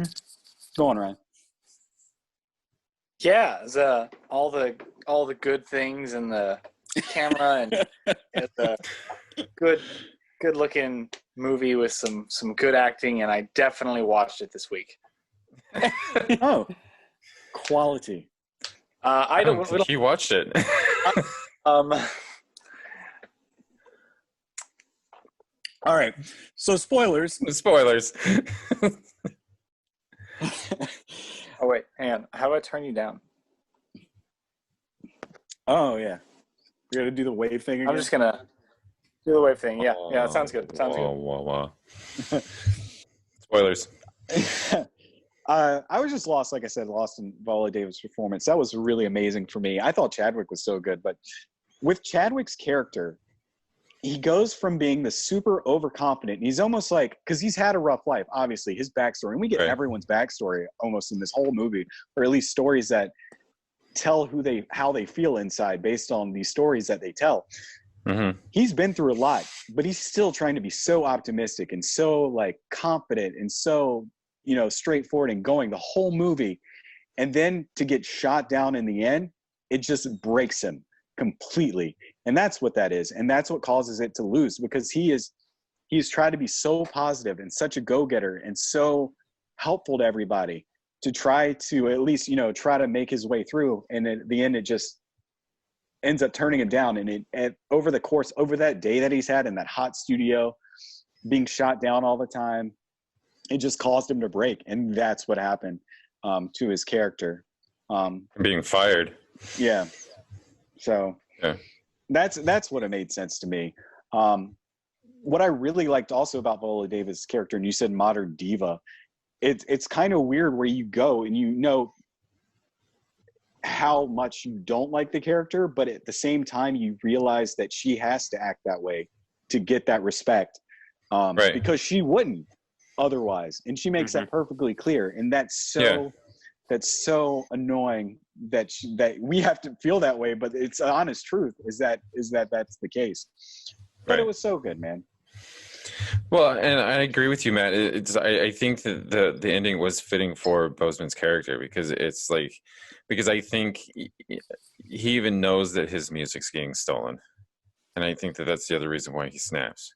go on, Ryan. Yeah, it was, all the good things and the camera and the good looking movie with some good acting, and I definitely watched it this week. Oh, quality. I don't think he watched it. All right. So spoilers. Spoilers. Oh wait, hang on. How do I turn you down? Oh yeah. You're gonna do the wave thing again? I'm just gonna do the wave thing. Yeah, it sounds good. Spoilers. I was just lost, like I said, lost in Viola Davis' performance. That was really amazing for me. I thought Chadwick was so good, but with Chadwick's character, he goes from being the super overconfident, and he's almost like, because he's had a rough life, obviously, his backstory, and we get everyone's backstory almost in this whole movie, or at least stories that tell how they feel inside based on these stories that they tell. Mm-hmm. He's been through a lot, but he's still trying to be so optimistic and so like confident and so, straightforward and going the whole movie. And then to get shot down in the end, it just breaks him completely. And that's what that is. And that's what causes it to lose, because he's tried to be so positive and such a go-getter and so helpful to everybody to try to at least, try to make his way through. And at the end, it just ends up turning him down. And over that day that he's had in that hot studio, being shot down all the time, it just caused him to break. And that's what happened to his character. Being fired. Yeah. So that's what it made sense to me. what I really liked also about Viola Davis' character, and you said modern diva, it's kind of weird where you go and you know how much you don't like the character, but at the same time you realize that she has to act that way to get that respect, Right. because she wouldn't otherwise, and she makes that perfectly clear. And that's so annoying that that we have to feel that way, but it's an honest truth is that that's the case. But Right. it was so good, man. Well, and I agree with you, Matt. I think that the ending was fitting for Boseman's character because I think he even knows that his music's getting stolen, and I think that that's the other reason why he snaps.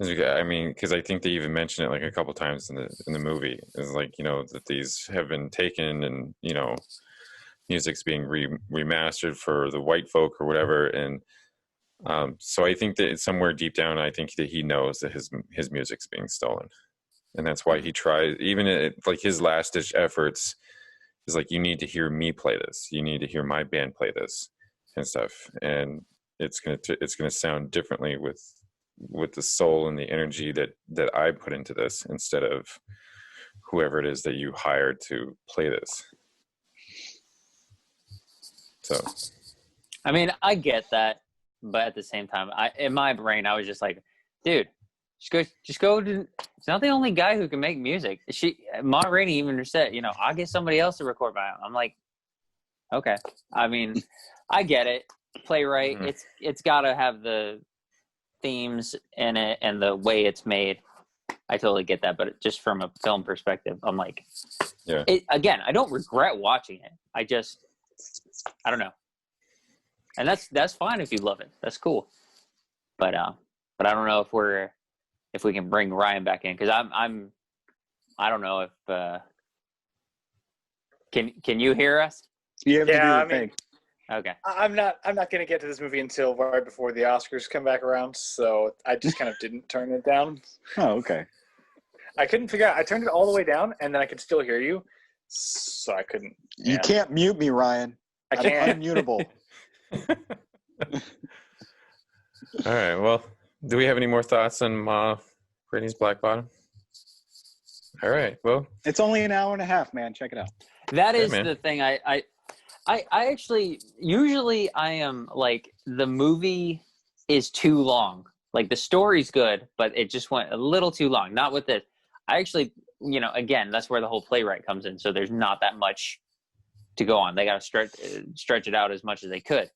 I mean, because I think they even mention it like a couple times in the movie. Is like, you know, that these have been taken, and you know, music's being remastered for the white folk or whatever, and so I think that somewhere deep down, I think that he knows that his music's being stolen, and that's why he tries. Even like his last ditch efforts is like, you need to hear me play this. You need to hear my band play this and stuff, and it's gonna sound differently with the soul and the energy that I put into this instead of whoever it is that you hired to play this. So, I mean, I get that, but at the same time, in my brain, I was just like, dude, just go to. It's not the only guy who can make music. Rainey even said, you know, I'll get somebody else to record my own. I'm like, okay. I mean, I get it. Playwright, it's got to have the themes in it and the way it's made. I totally get that, but just from a film perspective, I'm like, yeah. Again, I don't regret watching it. I don't know. And that's fine if you love it. That's cool. But I don't know if we can bring Ryan back in, because I don't know if can you hear us? You have to do the I mean, thing. Okay. I'm not going to get to this movie until right before the Oscars come back around, so I just kind of didn't turn it down. Oh, okay. I couldn't figure out. I turned it all the way down, and then I could still hear you, so I couldn't. You can't mute me, Ryan. I can't. I'm unmutable. All right. Well, do we have any more thoughts on Rainey's Black Bottom? All right. Well, It's only an hour and a half, man. Check it out. That is man. the thing. I actually, usually I am like, the movie is too long. Like, the story's good, but it just went a little too long. Not with this. I actually, you know, again, that's where the whole playwright comes in. So there's not that much to go on. They got to stretch it out as much as they could.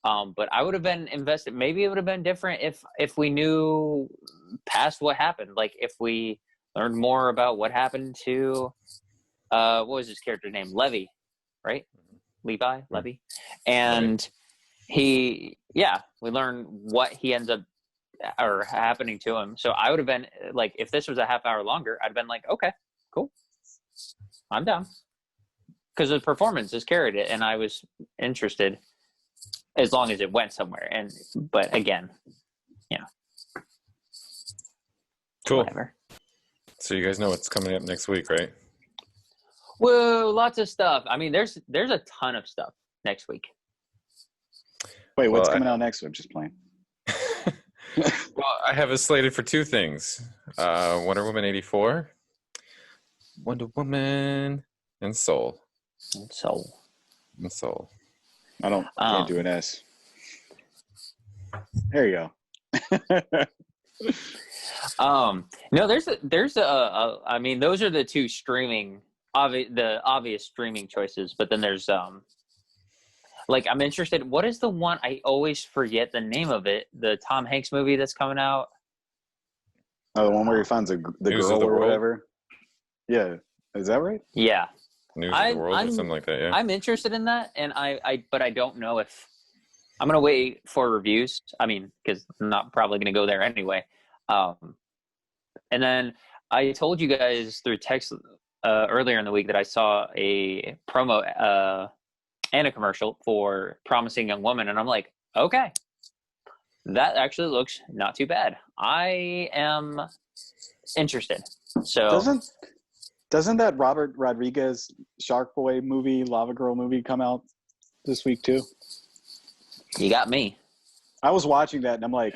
But I would have been invested. Maybe it would have been different if we knew past what happened. Like, if we learned more about what happened to, what was his character's name? Levy, right? Levy. And we learned what he ends up or happening to him. So I would have been like, if this was a half hour longer, I'd have been like, okay, cool, I'm down, because the performances carried it, and I was interested as long as it went somewhere. But again, you know, cool. Whatever. So you guys know what's coming up next week, right? Whoa, lots of stuff. I mean, there's a ton of stuff next week. Wait, what's coming out next week? Just playing. Well, I have it slated for two things: Wonder Woman 84, Wonder Woman, and Soul. And Soul. I can't do an S. There you go. No, there's a I mean, those are the two the obvious streaming choices, but then there's like, I'm interested. What is the one? I always forget the name of it. The Tom Hanks movie that's coming out. Oh, the one where he finds the News girl of the or World? whatever. Yeah, is that right? Yeah, News of the World or something like that. Yeah. I'm interested in that, and but I don't know if I'm gonna wait for reviews. I mean, because I'm not probably gonna go there anyway. And then I told you guys through text earlier in the week that I saw a promo and a commercial for Promising Young Woman, and I'm like, okay, that actually looks not too bad. I am interested. So doesn't that Robert Rodriguez Shark Boy movie, Lava Girl movie, come out this week too? You got me. I was watching that and I'm like,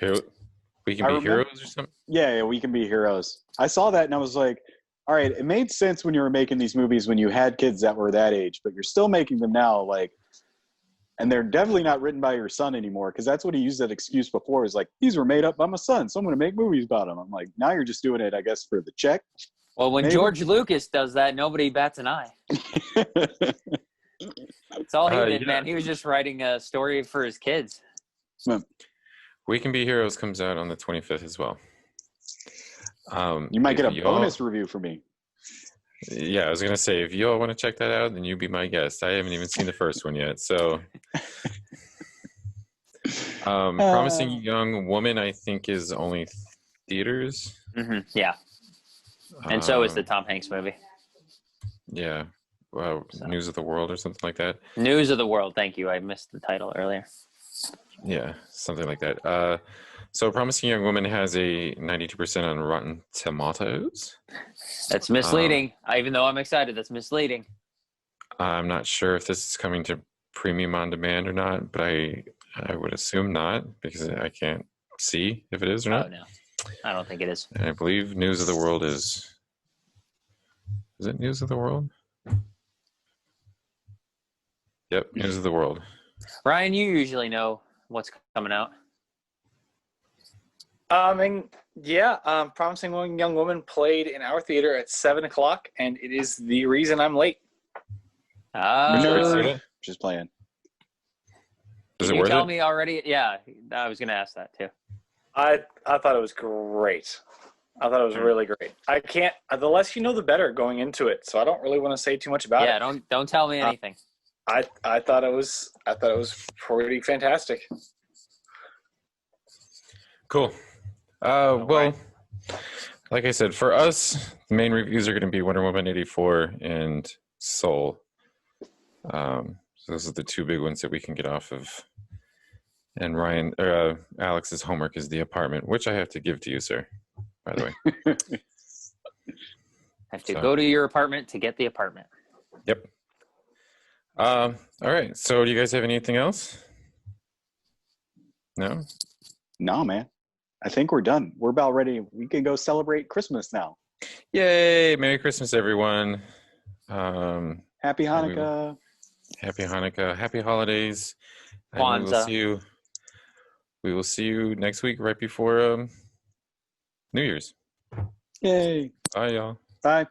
We Can I Be remember- Heroes or something? Yeah, We Can Be Heroes. I saw that and I was like, all right, it made sense when you were making these movies when you had kids that were that age, but you're still making them now, like, and they're definitely not written by your son anymore, because that's what he used that excuse before. Is like, these were made up by my son, so I'm going to make movies about them. I'm like, now you're just doing it, I guess, for the check. Well, when Maybe. George Lucas does that, nobody bats an eye. That's all he did, Yeah. man. He was just writing a story for his kids. We Can Be Heroes comes out on the 25th as well. You might if get a y'all- bonus review from me. Yeah, I was gonna say, if you all want to check that out, then you be my guest. I haven't even seen the first one yet, so. Promising Young Woman, I think, is only theaters. Yeah, and so is the Um, Tom Hanks movie. Yeah, News of the World or something like that. News of the World. Thank you. I missed the title earlier. Yeah, something like that. So Promising Young Woman has a 92% on Rotten Tomatoes. That's misleading. Even though I'm excited, that's misleading. I'm not sure if this is coming to premium on demand or not, but I would assume not, because I can't see if it is or Oh not. no, I don't think it is. And I believe News of the World is it News of the World? Yep, News of the World. Ryan, you usually know what's coming out. Promising Young Woman played in our theater at 7:00, and it is the reason I'm late. Have you already Uh, seen it? Just playing. Is Can it you worth tell it? me already? Yeah, I was going to ask that too. I thought it was great. I thought it was really great. I can't. The less you know, the better going into it. So I don't really want to say too much about Yeah, it. don't tell me anything. I thought it was pretty fantastic. Cool. Well, like I said, for us, the main reviews are going to be Wonder Woman 84 and Soul. So those are the two big ones that we can get off of. And Alex's homework is The Apartment, which I have to give to you, sir, by the way. Have to go to your apartment to get the apartment. Yep. All right. So do you guys have anything else? No? No, man. I think we're done. We're about ready. We can go celebrate Christmas now. Yay! Merry Christmas, everyone. Happy Hanukkah. Happy Hanukkah. Happy holidays. And Kwanzaa. we will see you next week right before New Year's. Yay. Bye, y'all. Bye.